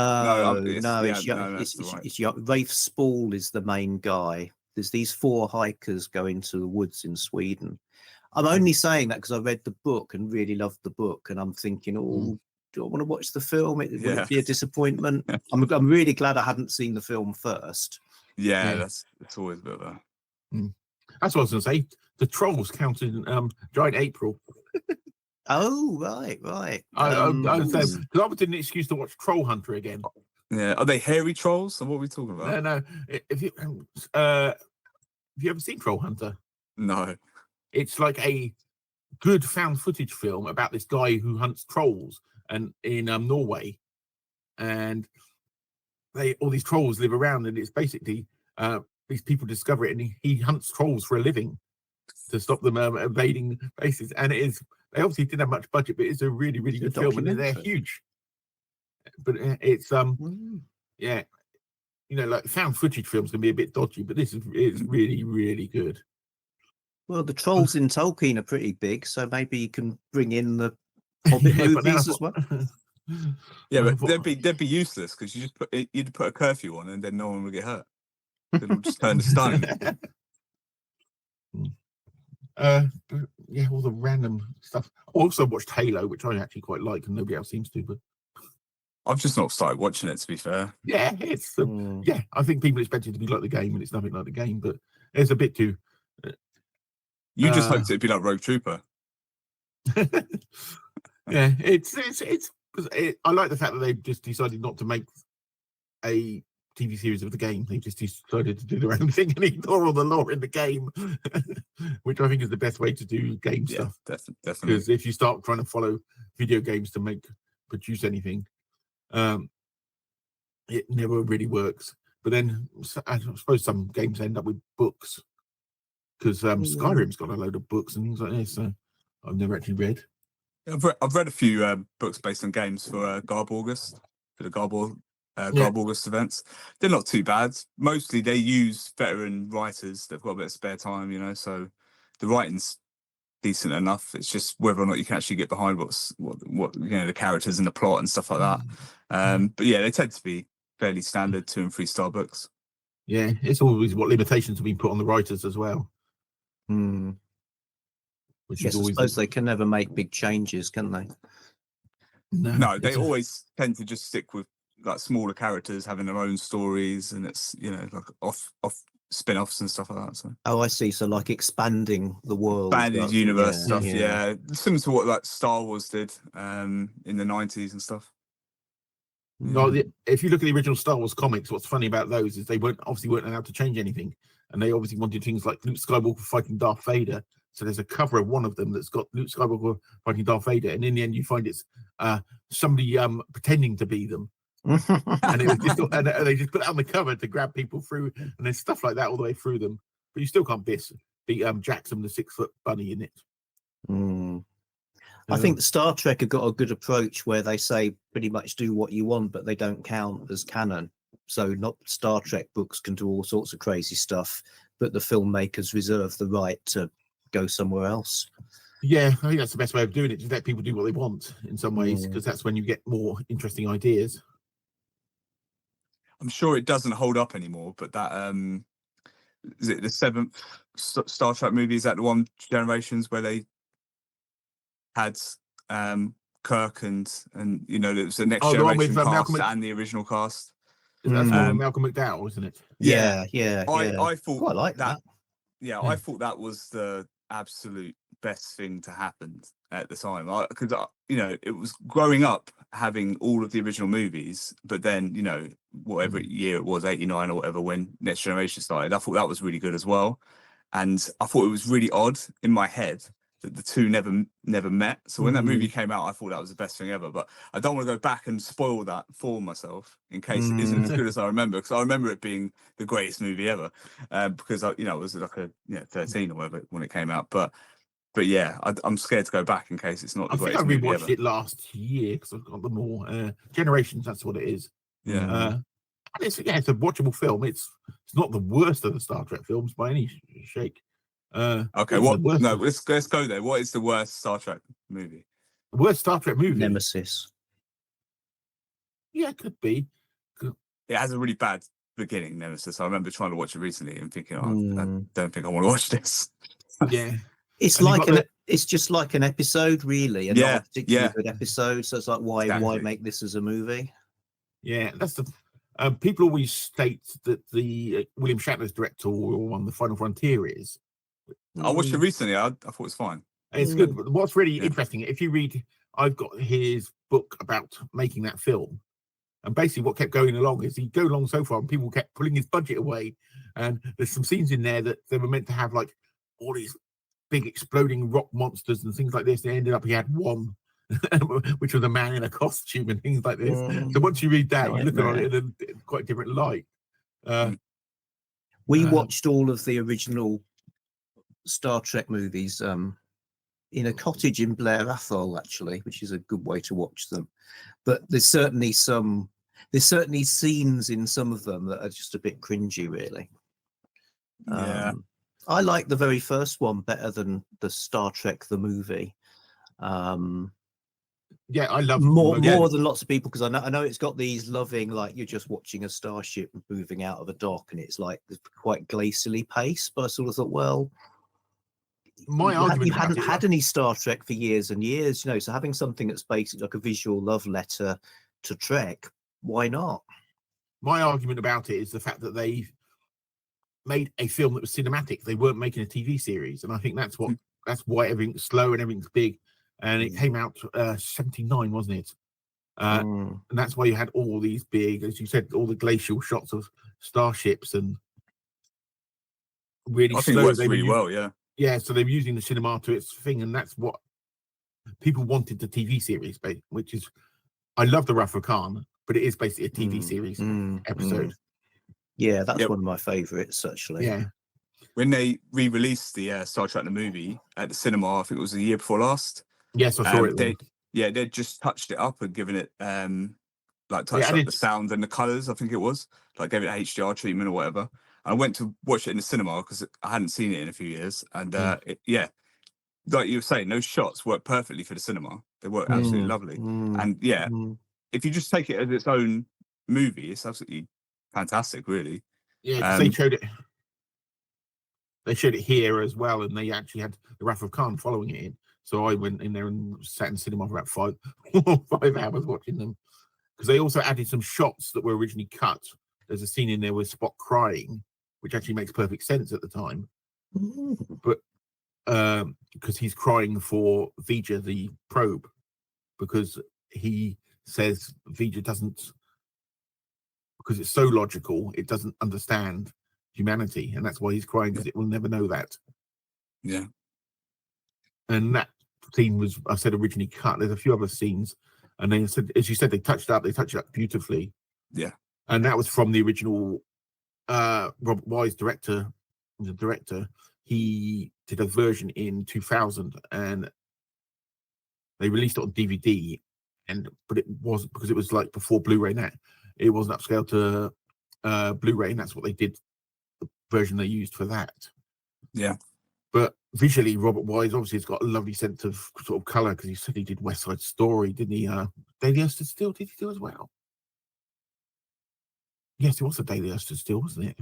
It's Rafe Spall is the main guy. There's these 4 hikers go into the woods in Sweden. I'm only saying that because I read the book and really loved the book, and I'm thinking, oh, do I want to watch the film? Will it be a disappointment? I'm really glad I hadn't seen the film first. Yeah, Yeah. it's always a bit of a. that's what I was going to say. The Trolls counted in Giant April. Oh, right. I was saying, because I was an excuse to watch Troll Hunter again. Yeah, are they hairy trolls? Or what are we talking about? No. If you have you ever seen Troll Hunter? No. It's like a good found footage film about this guy who hunts trolls and in Norway, and all these trolls live around, and it's basically these people discover it, and he hunts trolls for a living to stop them invading bases. And it is, they obviously didn't have much budget, but it's a really, really It's a good film, and they're documentary. huge. But it's yeah, you know, like found footage films can be a bit dodgy, but this is really, really good. Well, the trolls in Tolkien are pretty big, so maybe you can bring in the Hobbit Yeah, but then I movies as thought- well. Yeah, I but thought- they'd be useless because you'd put a curfew on and then no one would get hurt. They'd all just turn to stone. Yeah, all the random stuff. I also watched Halo, which I actually quite like, and nobody else seems to. But I've just not started watching it, to be fair. yeah, it's Mm. yeah. I think people expect it to be like the game, and it's nothing like the game. But it's a bit too. You just Uh, hoped it'd be like Rogue Trooper. Yeah, it's. I like the fact that they've just decided not to make a TV series of the game. They just decided to do their own thing and ignore all the lore in the game, which I think is the best way to do game Yeah, stuff. definitely. Because if you start trying to follow video games to produce anything, it never really works. But then I suppose some games end up with books, because Skyrim's got a load of books and things like this. I've never actually read. I've read a few books based on games for Garb August, for the Garb August events. They're not too bad. Mostly they use veteran writers. They've got a bit of spare time, you know, so the writing's decent enough. It's just whether or not you can actually get behind what you know, the characters and the plot and stuff like that. But yeah, they tend to be fairly standard 2 and 3 star books. Yeah, it's always what limitations have been put on the writers as well. Hmm. Which Yes, is I always suppose they can never make big changes, can they? No, they it's always tend to just stick with like smaller characters having their own stories, and it's like off spin-offs and stuff like that. So Oh, I see. So like expanding the world, banded universe stuff, yeah. similar to what like Star Wars did in the 90s and stuff. Well, if you look at the original Star Wars comics, what's funny about those is they weren't allowed to change anything, and they obviously wanted things like Luke Skywalker fighting Darth Vader. So there's a cover of one of them that's got Luke Skywalker fighting Darth Vader, and in the end you find it's somebody pretending to be them, and it was just and they just put it on the cover to grab people through, and there's stuff like that all the way through them. But you still can't beat Jackson, the 6-foot bunny in it. I think Star Trek have got a good approach where they say pretty much do what you want, but they don't count as canon. So not Star Trek books can do all sorts of crazy stuff, but the filmmakers reserve the right to go somewhere else. Yeah, I think that's the best way of doing it. Just let people do what they want in some ways, because that's when you get more interesting ideas. I'm sure it doesn't hold up anymore, but that is it the 7th Star Trek movie? Is that the one, Generations, where they had Kirk and it was the Next the one Generation with, cast and the original cast. That's the one with Malcolm McDowell, isn't it? Yeah. I thought Quite like that. Yeah, I thought that was the absolute best thing to happen at the time, because it was growing up having all of the original movies, but then whatever year it was, 89 or whatever, when Next Generation started, I thought that was really good as well, and I thought it was really odd in my head that the two never met. So when that movie came out, I thought that was the best thing ever. But I don't want to go back and spoil that for myself in case it isn't as good as I remember, because I remember it being the greatest movie ever. Because I was like 13 or whatever when it came out. But yeah, I'm scared to go back in case it's not the greatest movie ever. I think I rewatched it last year because I've got them all. Generations, that's what it is. Yeah. And it's a watchable film. It's not the worst of the Star Trek films by any shake. Okay, let's go there. What is the worst Star Trek movie? The worst Star Trek movie? Nemesis. Yeah, it could be. It has a really bad beginning, Nemesis. I remember trying to watch it recently and thinking, I don't think I want to watch this. Yeah. It's it's just like an episode, really, and not a particularly good episode. So it's like, why make this as a movie? Yeah, that's the people always state that the William Shatner's directorial one, The Final Frontier, is. I watched it recently. I thought it was fine. It's good. But what's really interesting, if you read, I've got his book about making that film, and basically what kept going along is he'd go along so far, and people kept pulling his budget away, and there's some scenes in there that they were meant to have like all these big exploding rock monsters and things like this. They ended up he had one, which was a man in a costume and things like this. So once you read that, you look at it in a quite different light. We watched all of the original Star Trek movies in a cottage in Blair Athol, actually, which is a good way to watch them. But there's certainly scenes in some of them that are just a bit cringy, really. I like the very first one better than the Star Trek the movie. Yeah, I love more than lots of people, because I know it's got these loving, like you're just watching a starship moving out of a dock, and it's like quite glacially paced. But I sort of thought, well, you hadn't had any Star Trek for years and years, you know, so having something that's basically like a visual love letter to Trek, why not? My argument about it is the fact that they made a film that was cinematic. They weren't making a TV series, and I think that's why everything's slow and everything's big. And it came out 79, wasn't it? And that's why you had all these big, as you said, all the glacial shots of starships and really I think it works really well, yeah. Yeah, so they were using the cinema to its thing, and that's what people wanted the TV series, which is, I love the Rafa Khan, but it is basically a TV series episode. Yeah, that's one of my favourites, actually. Yeah. When they re-released the Star Trek the movie at the cinema, I think it was the year before last. Yes, I saw it. They just touched it up and given it touched up the sound and the colours. I think it was like gave it a HDR treatment or whatever. I went to watch it in the cinema because I hadn't seen it in a few years, and like you were saying, those shots work perfectly for the cinema. They work absolutely lovely, and if you just take it as its own movie, it's absolutely fantastic, really. Yeah, 'cause they showed it. They showed it here as well, and they actually had the Wrath of Khan following it in. So I went in there and sat in cinema for about 5 hours watching them, because they also added some shots that were originally cut. There's a scene in there with Spock crying, which actually makes perfect sense at the time. But because he's crying for Vija, the probe, because he says Vija doesn't, because it's so logical, it doesn't understand humanity, and that's why he's crying, because it will never know that. Yeah. And that scene was, I said, originally cut. There's a few other scenes, and they said, as you said, they touched it up beautifully. Yeah. And that was from the original Robert Wise the director. He did a version in 2000, and they released it on DVD, but it wasn't, because it was like before Blu-ray. That it wasn't upscaled to Blu-ray, and that's what they did, the version they used for that. Yeah. But visually, Robert Wise obviously has got a lovely sense of sort of color, because he said he did West Side Story, didn't he? Daily Stood Still, did he do as well? Yes, it was a Daily Stood Still, wasn't it?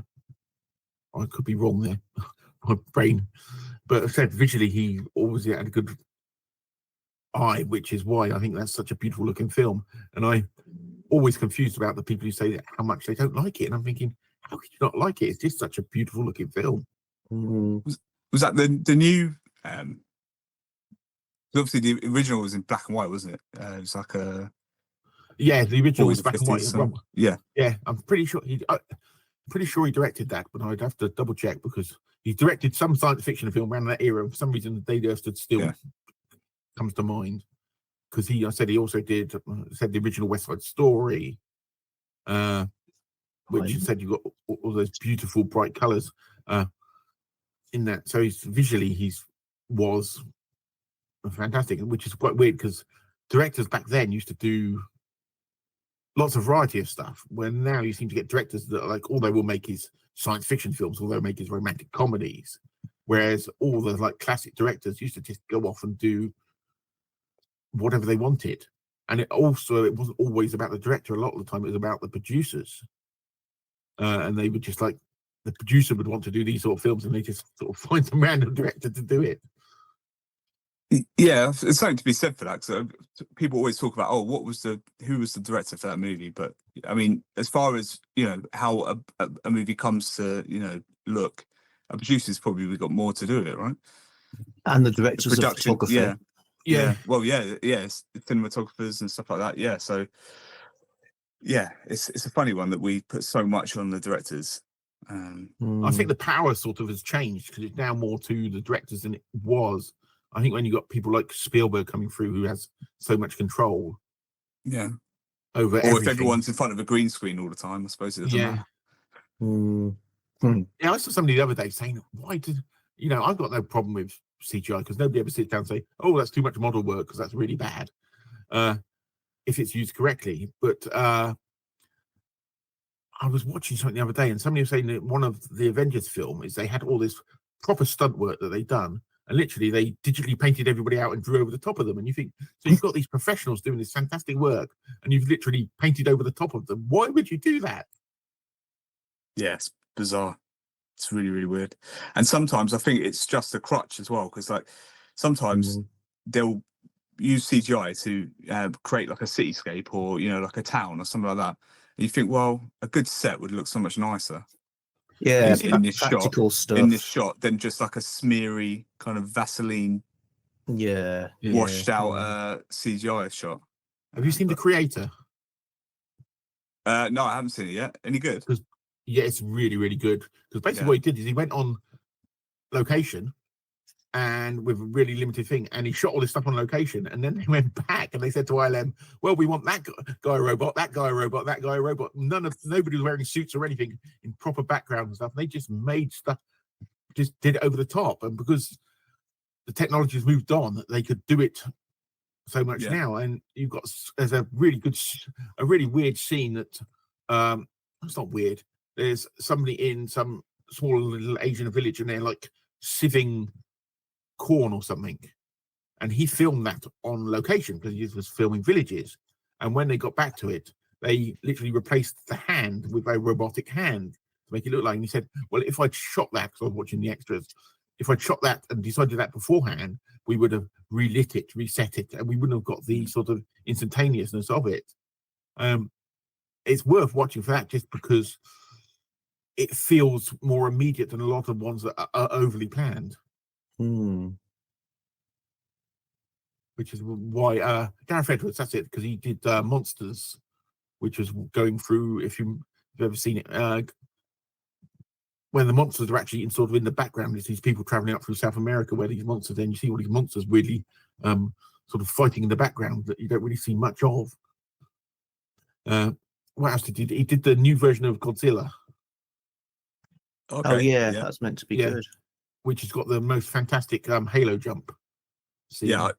I could be wrong there. My brain. But I said visually, he always had a good eye, which is why I think that's such a beautiful looking film. And I always confused about the people who say that how much they don't like it. And I'm thinking, how could you not like it? It's just such a beautiful looking film. Was that the new? Obviously, the original was in black and white, wasn't it? It was like a the original was 40s, black and white 50s, as well. Yeah. I'm pretty sure he directed that, but I'd have to double check, because he directed some science fiction film around that era. For some reason, The Day the Earth Stood Still comes to mind, because he also did the original West Side Story, which you said you got all those beautiful bright colors in that. So he was fantastic, which is quite weird, because directors back then used to do lots of variety of stuff, where now you seem to get directors that are like, all they will make is science fiction films, all they'll make is romantic comedies, whereas all the like classic directors used to just go off and do whatever they wanted. And it wasn't always about the director. A lot of the time it was about the producers, and they would just like, the producer would want to do these sort of films, and they just sort of find some random director to do it. Yeah, it's something to be said for that. So people always talk about, who was the director for that movie? But I mean, as far as how a movie comes to look, a producer's probably got more to do with it, right? And the directors of photography. Yeah. Well, it's the cinematographers and stuff like that. Yeah, so it's a funny one that we put so much on the directors. I think the power sort of has changed, because it's now more to the directors than it was. I think when you got people like Spielberg coming through, who has so much control, over everything. If everyone's in front of a green screen all the time, I suppose it doesn't matter. Yeah, I saw somebody the other day saying, "Why did I've got no problem with CGI, because nobody ever sits down and say, oh, that's too much model work, because that's really bad if it's used correctly." But I was watching something the other day, and somebody was saying that one of the Avengers film is they had all this proper stunt work that they'd done. And literally, they digitally painted everybody out and drew over the top of them. And you think, so you've got these professionals doing this fantastic work, and you've literally painted over the top of them. Why would you do that? Yeah, it's bizarre. It's really, really weird. And sometimes I think it's just a crutch as well, because like sometimes they'll use CGI to create like a cityscape or like a town or something like that. And you think, well, a good set would look so much nicer. Yeah, in this practical stuff. In this shot, than just like a smeary kind of Vaseline, washed out CGI shot. Have you seen The Creator? No, I haven't seen it yet. Any good? Yeah, it's really, really good. Because basically what he did is he went on location and with a really limited thing, and he shot all this stuff on location, and then they went back and they said to ILM, well, we want that guy robot, that guy robot, that guy robot. Nobody was wearing suits or anything in proper background and stuff. They just made stuff, just did it over the top. And because the technology has moved on, they could do it so much now. And there's a really weird scene that it's not weird. There's somebody in some small little Asian village, and they're like sieving corn or something, and he filmed that on location because he was filming villages. And when they got back to it, they literally replaced the hand with a robotic hand, to make it look like. And he said, well, if I'd shot that, because I was watching the extras, if I'd shot that and decided that beforehand, we would have relit it, reset it, and we wouldn't have got the sort of instantaneousness of it. It's worth watching for that, just because it feels more immediate than a lot of ones that are overly planned. Which is why Gareth Edwards, that's it, because he did Monsters, which was going through, if you've ever seen it, when the monsters are actually sort of in the background, it's these people traveling up through South America where these monsters, then you see all these monsters really sort of fighting in the background that you don't really see much of. What else did he do? He did the new version of Godzilla. Okay. Oh yeah, that's meant to be good. Which has got the most fantastic halo jump scene. Yeah,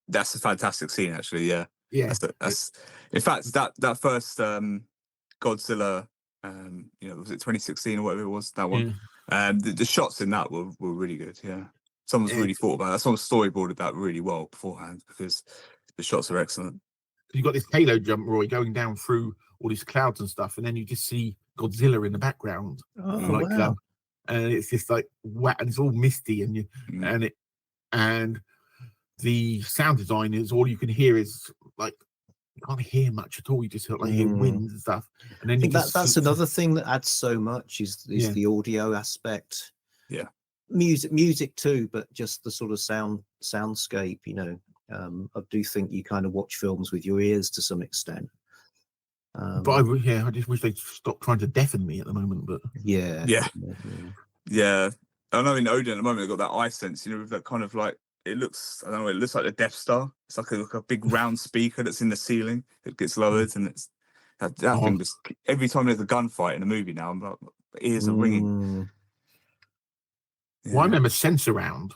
that's a fantastic scene, actually. Yeah. That's in fact that first Godzilla, was it 2016 or whatever it was, that one? The shots in that were really good. Yeah, someone's really thought about that. Someone storyboarded that really well beforehand, because the shots are excellent. You've got this halo jump, Roy, going down through all these clouds and stuff, and then you just see Godzilla in the background. Wow. And it's just like wow, and it's all misty, and and the sound design is all you can hear is like, you can't hear much at all. You just hear wind and stuff. And then I think that's another thing that adds so much is the audio aspect. Yeah, music too, but just the sort of soundscape. I do think you kind of watch films with your ears to some extent. But I just wish they'd stop trying to deafen me at the moment. But yeah. I know in Odin at the moment they've got that eye sense, with that kind of like, it looks like the Death Star. It's like a big round speaker that's in the ceiling. It gets lowered, and it's that thing. Just every time there's a gunfight in a movie now, I'm like, ears are ringing. Yeah. Well, I remember Sense Around,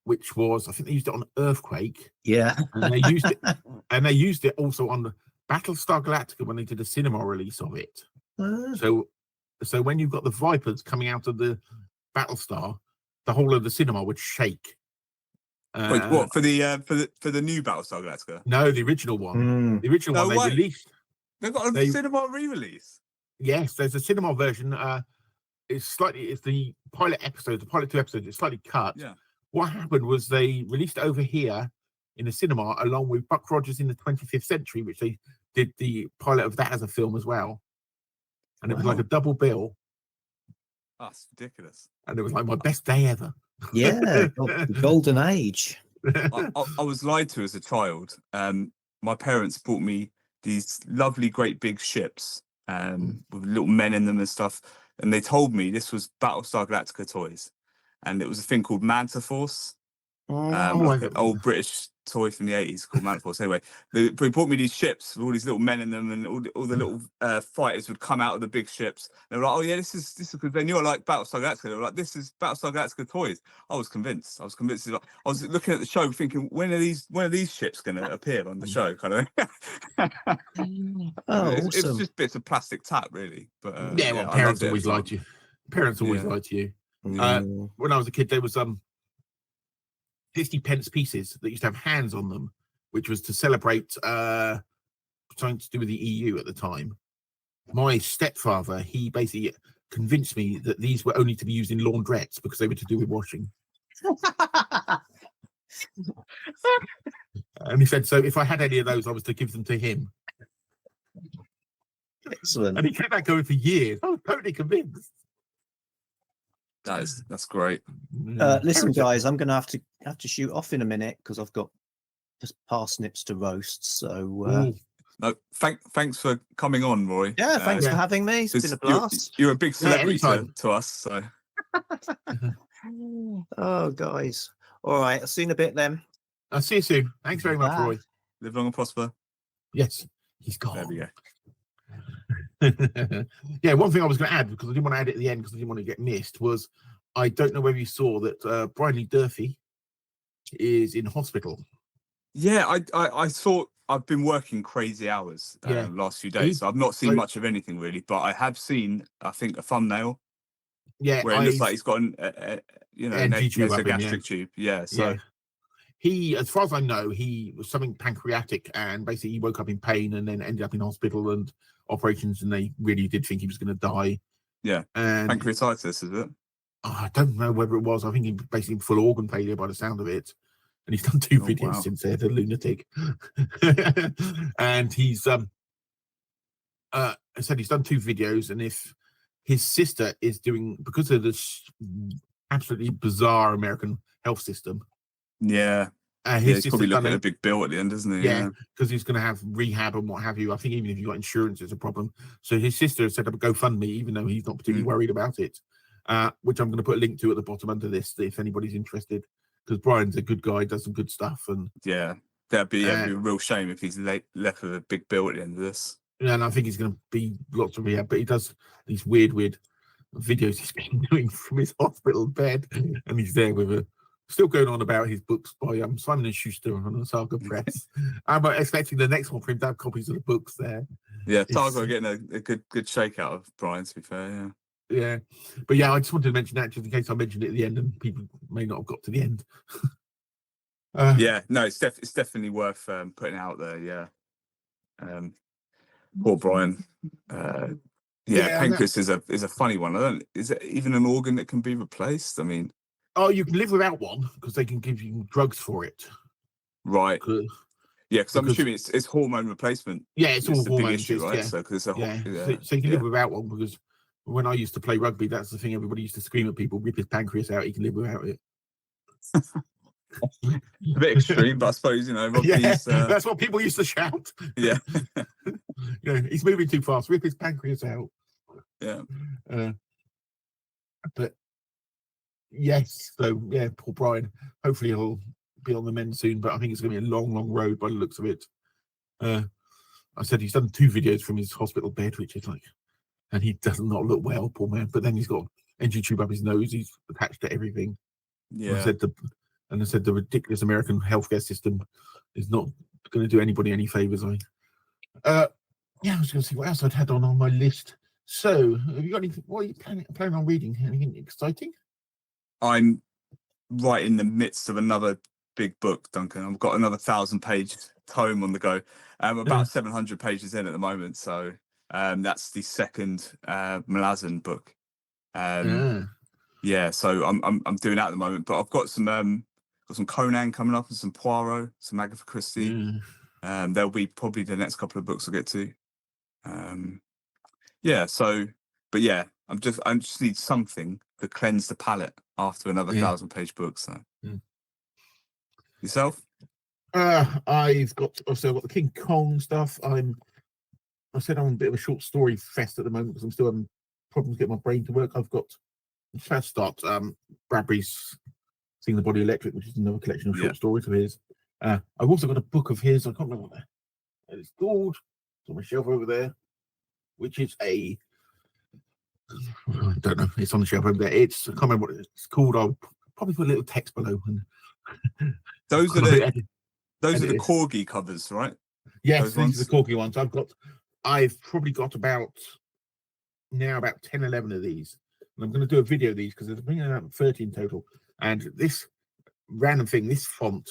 which was, I think they used it on Earthquake. Yeah, and they used it also on the Battlestar Galactica when they did a cinema release of it. So when you've got the Vipers coming out of the Battlestar, the whole of the cinema would shake. Wait, what, for the new Battlestar Galactica? No, the original one. The original one they released. They've got a cinema re-release. Yes, there's a cinema version. It's the pilot episode, the pilot 2 episodes. It's slightly cut. Yeah. What happened was they released it over here in the cinema along with Buck Rogers in the 25th Century, which they did the pilot of that as a film as well. And it was like a double bill. That's ridiculous. And it was like my best day ever. Yeah, the golden age. I was lied to as a child. My parents bought me these lovely, great big ships with little men in them and stuff. And they told me this was Battlestar Galactica toys. And it was a thing called Manta Force. Like an old British toy from the 80s called Manta Force. Anyway, they brought me these ships with all these little men in them, and all the little fighters would come out of the big ships. They were like, "Oh yeah, this is good." They knew I like Battlestar Galactica. They were like, "This is Battlestar Galactica toys." I was convinced. I was looking at the show, thinking, "When are these ships going to appear on the show?" Kind of. Awesome. It's just bits of plastic tap, really. But parents always lie to you. Parents always lie to you. When I was a kid, there was 50p pieces that used to have hands on them, which was to celebrate something to do with the EU at the time. My stepfather, he basically convinced me that these were only to be used in laundrettes because they were to do with washing. And he said, so if I had any of those, I was to give them to him. Excellent. And he kept that going for years. I was totally convinced. That's great. Listen, guys, I'm going to have to shoot off in a minute because I've got just parsnips to roast. So, no, thanks for coming on, Roy. Yeah, thanks for having me. It's been a blast. You're a big celebrity to us. So, oh, guys, all right. I'll see you in a bit then. I'll see you soon. Thanks very much, Roy. Live long and prosper. Yes, he's gone. There we go. Yeah, one thing I was going to add, because I didn't want to add it at the end because I didn't want to get missed, was I don't know whether you saw that Bradley Durfee is in hospital. Yeah, I thought I've been working crazy hours last few days, so I've not seen much of anything really, but I have seen, I think, a thumbnail. Yeah, where it looks like he's got an gastric tube. Yeah, so. Yeah. He, as far as I know, he was something pancreatic, and basically he woke up in pain and then ended up in hospital and operations, and they really did think he was going to die. Yeah. And Pancreatitis, is it? I don't know whether it was. I think he basically full organ failure by the sound of it. And he's done 2 videos wow. since then, the lunatic. And he's I said he's done 2 videos, and if his sister is doing, because of this absolutely bizarre American health system. Yeah. His he's probably looking at a big bill at the end, isn't he? Yeah, because he's going to have rehab and what have you. I think even if you've got insurance, it's a problem. So his sister set up a GoFundMe, even though he's not particularly worried about it, which I'm going to put a link to at the bottom under this if anybody's interested. Because Brian's a good guy, does some good stuff. And yeah, that'd be a real shame if he's left with a big bill at the end of this. Yeah, and I think he's going to be lots of rehab, but he does these weird videos he's been doing from his hospital bed, and he's there with still going on about his books by Simon & Schuster on the Saga Press. I'm expecting the next one for him to have copies of the books there. Yeah, Saga are getting a good shake out of Brian, to be fair, yeah. But yeah, I just wanted to mention that just in case I mentioned it at the end and people may not have got to the end. Yeah, no, it's definitely worth putting out there, yeah. Poor Brian. Pancreas is a funny one. Is it even an organ that can be replaced? I mean, you can live without one because they can give you drugs for it. Right. Yeah, because I'm assuming it's hormone replacement. Yeah, it's all hormone issue, right? Yeah. So because so you can live without one, because when I used to play rugby, that's the thing everybody used to scream at people: rip his pancreas out, he can live without it. A bit extreme, but I suppose rugby's, that's what people used to shout. Yeah. He's moving too fast, rip his pancreas out. Yeah. But yes, so yeah, poor Brian. Hopefully he'll be on the mend soon, but I think it's going to be a long, long road by the looks of it. I said he's done 2 videos from his hospital bed, which is like, and he does not look well, poor man. But then he's got an engine tube up his nose. He's attached to everything. Yeah. I said the ridiculous American healthcare system is not going to do anybody any favors. I was going to see what else I'd had on my list. So, have you got anything? What are you planning on reading? Anything exciting? I'm right in the midst of another big book, Duncan. I've got another 1,000-page tome on the go. I'm about 700 pages in at the moment, so that's the second Malazan book. Yeah, so I'm doing that at the moment, but I've got some Conan coming up and some Poirot, some Agatha Christie. There'll be probably the next couple of books I'll get to. I just need something to cleanse the palate after another 1,000-page book. So yourself? I've got the King Kong stuff. I said I'm a bit of a short story fest at the moment because I'm still having problems getting my brain to work. I'm trying to start Bradbury's Seeing the Body Electric, which is another collection of short stories of his. I've also got a book of his. I can't remember what it's called. It's on my shelf over there, which is I don't know. It's on the shelf over there. I can't remember what it's called. I'll probably put a little text below. Those are the corgi covers, right? Yes, these are the corgi ones. I've probably got about 10, 11 of these. And I'm going to do a video of these because there's bringing out 30 in total. And this random thing, this font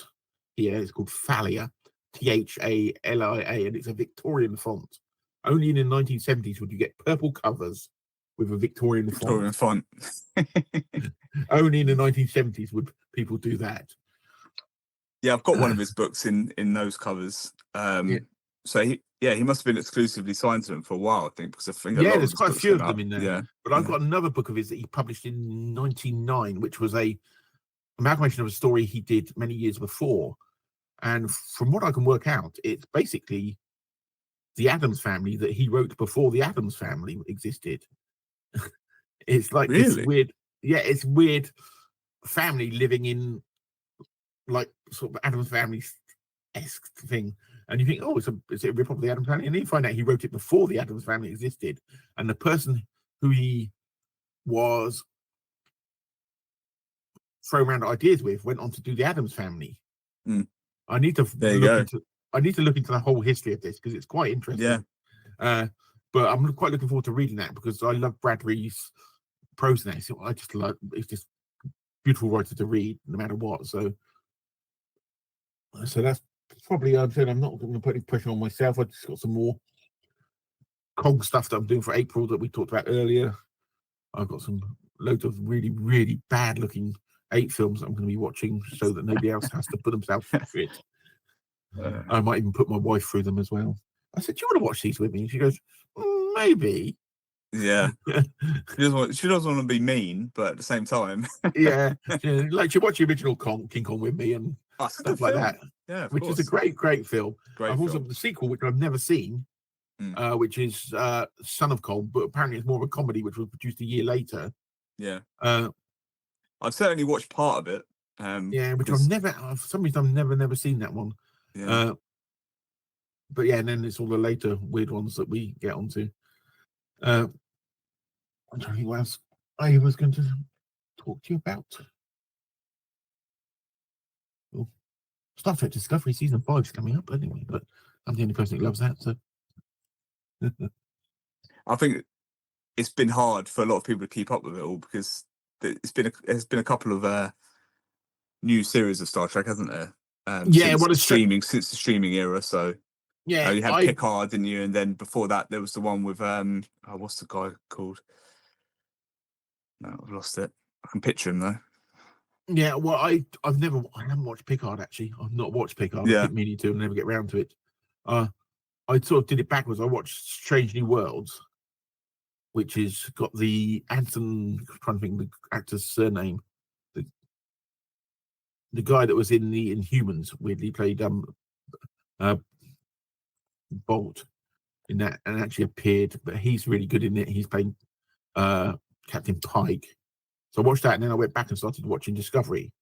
here is called Thalia, Thalia, and it's a Victorian font. Only in the 1970s would you get purple covers with a Victorian font. Only in the 1970s would people do that. Yeah, I've got one of his books in those covers. So he must have been exclusively signed to them for a while, I think, because I think there's quite a few of them in there. Yeah, but I've got another book of his that he published in 1999, which was a amalgamation of a story he did many years before. And from what I can work out, it's basically the Addams Family that he wrote before the Addams Family existed. It's like this weird, it's weird family living in like sort of Addams Family-esque thing. And you think, is it a rip-off of the Addams Family? And then you find out he wrote it before the Addams Family existed. And the person who he was throwing around ideas with went on to do the Addams Family. I need to look into the whole history of this because it's quite interesting. But I'm quite looking forward to reading that because I love Bradbury's prose now. So I just love it's just beautiful writer to read no matter what. So that's probably I'm not going to put any pressure on myself. I just got some more Kong stuff that I'm doing for April that we talked about earlier. I've got some loads of really, really bad looking ape films I'm going to be watching so that nobody else has to put themselves through it. I might even put my wife through them as well. I said, "Do you want to watch these with me?" And she goes, "Maybe." Yeah. She doesn't want to be mean, but at the same time. Yeah. Like she watched the original King Kong with me and stuff like that. Yeah, which is a great film. I've also the sequel, which I've never seen, which is Son of Kong, but apparently it's more of a comedy, which was produced a year later. Yeah. I've certainly watched part of it. Yeah, which I've never, for some reason, I've never seen that one. Yeah. But yeah, and then it's all the later weird ones that we get onto. I'm trying to think what else I was going to talk to you about. Oh, Star Trek Discovery Season 5 is coming up anyway, but I'm the only person who loves that. So I think it's been hard for a lot of people to keep up with it all because there's been a couple of new series of Star Trek, hasn't there? Since the streaming era. So yeah, you had Picard, didn't you? And then before that, there was the one with what's the guy called? No, I've lost it. I can picture him though. Yeah, well, I haven't watched Picard actually. I've not watched Picard. I keep meaning to and never get around to it. I sort of did it backwards. I watched Strange New Worlds, which is got the Anson. I'm trying to think of the actor's surname. The guy that was in the Inhumans, weirdly played Bolt in that, and actually appeared. But he's really good in it. He's playing Captain Pike. So I watched that, and then I went back and started watching Discovery.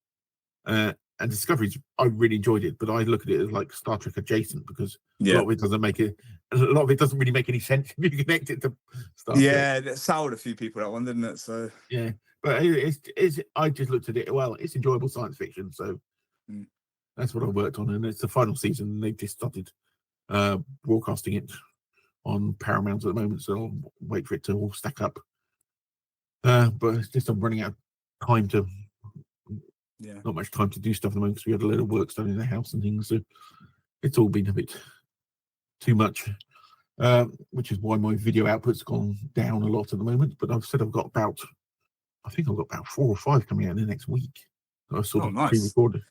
And Discovery's, I really enjoyed it, but I look at it as like Star Trek adjacent because a lot of it doesn't really make any sense if you connect it to Star Trek. Yeah, it soured a few people that one, didn't it? So yeah, but I just looked at it. Well, it's enjoyable science fiction, so that's what I worked on, and it's the final season. And they've just started broadcasting it on Paramount at the moment, so I'll wait for it to all stack up. But it's just I'm running out of time to. Yeah, not much time to do stuff at the moment because we had a lot of work done in the house and things, so it's all been a bit too much, which is why my video output's gone down a lot at the moment. But I've said I've got about 4 or 5 coming out in the next week. I sort of pre-recorded.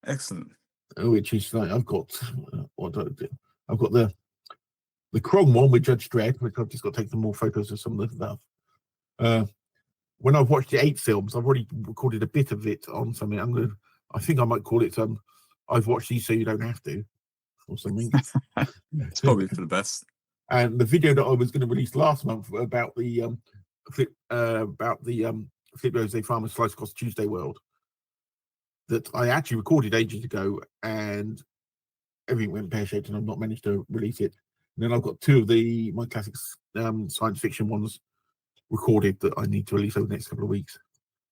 Excellent. Which is like I've got I've got the Krong one with Judge Dredd, which I've just got to take some more photos of some of the stuff. When I've watched the 8 films, I've already recorded a bit of it on something. I think I might call it I've watched these so you don't have to, or something. It's probably for the best. And the video that I was going to release last month about the Flip Jose Farmer Slice Across Tuesday World, that I actually recorded ages ago, and everything went pear-shaped, and I've not managed to release it. And then I've got 2 of my classic science fiction ones recorded that I need to release over the next couple of weeks.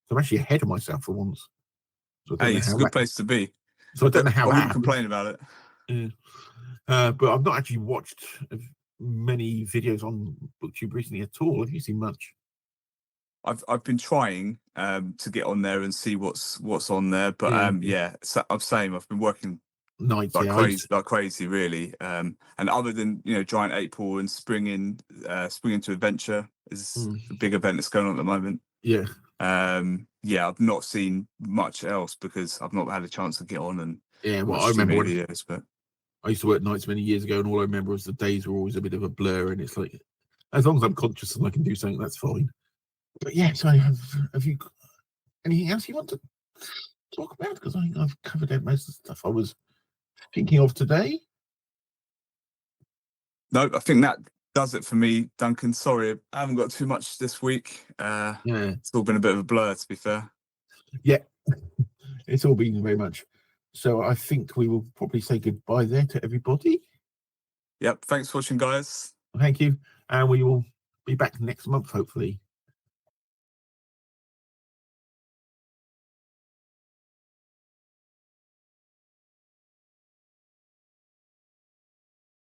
So I'm actually ahead of myself for once. So it's a good place to be. So I don't know how I wouldn't complain about it. Yeah. But I've not actually watched many videos on BookTube recently at all. Have you seen much? I've been trying to get on there and see what's on there, but so I'm saying I've been working nights like crazy really. And other than Giant Apes and Spring into Adventure is the big event that's going on at the moment. Yeah. I've not seen much else because I've not had a chance to get on and I remember videos, but I used to work nights many years ago, and all I remember was the days were always a bit of a blur, and it's like as long as I'm conscious and I can do something, that's fine. But yeah, so have you anything else you want to talk about? Because I think I've covered out most of the stuff I was thinking of today. No, I think that does it for me, Duncan. Sorry, I haven't got too much this week. It's all been a bit of a blur, to be fair. Yeah, it's all been very much. So I think we will probably say goodbye there to everybody. Yep, thanks for watching, guys. Thank you, and we will be back next month, hopefully.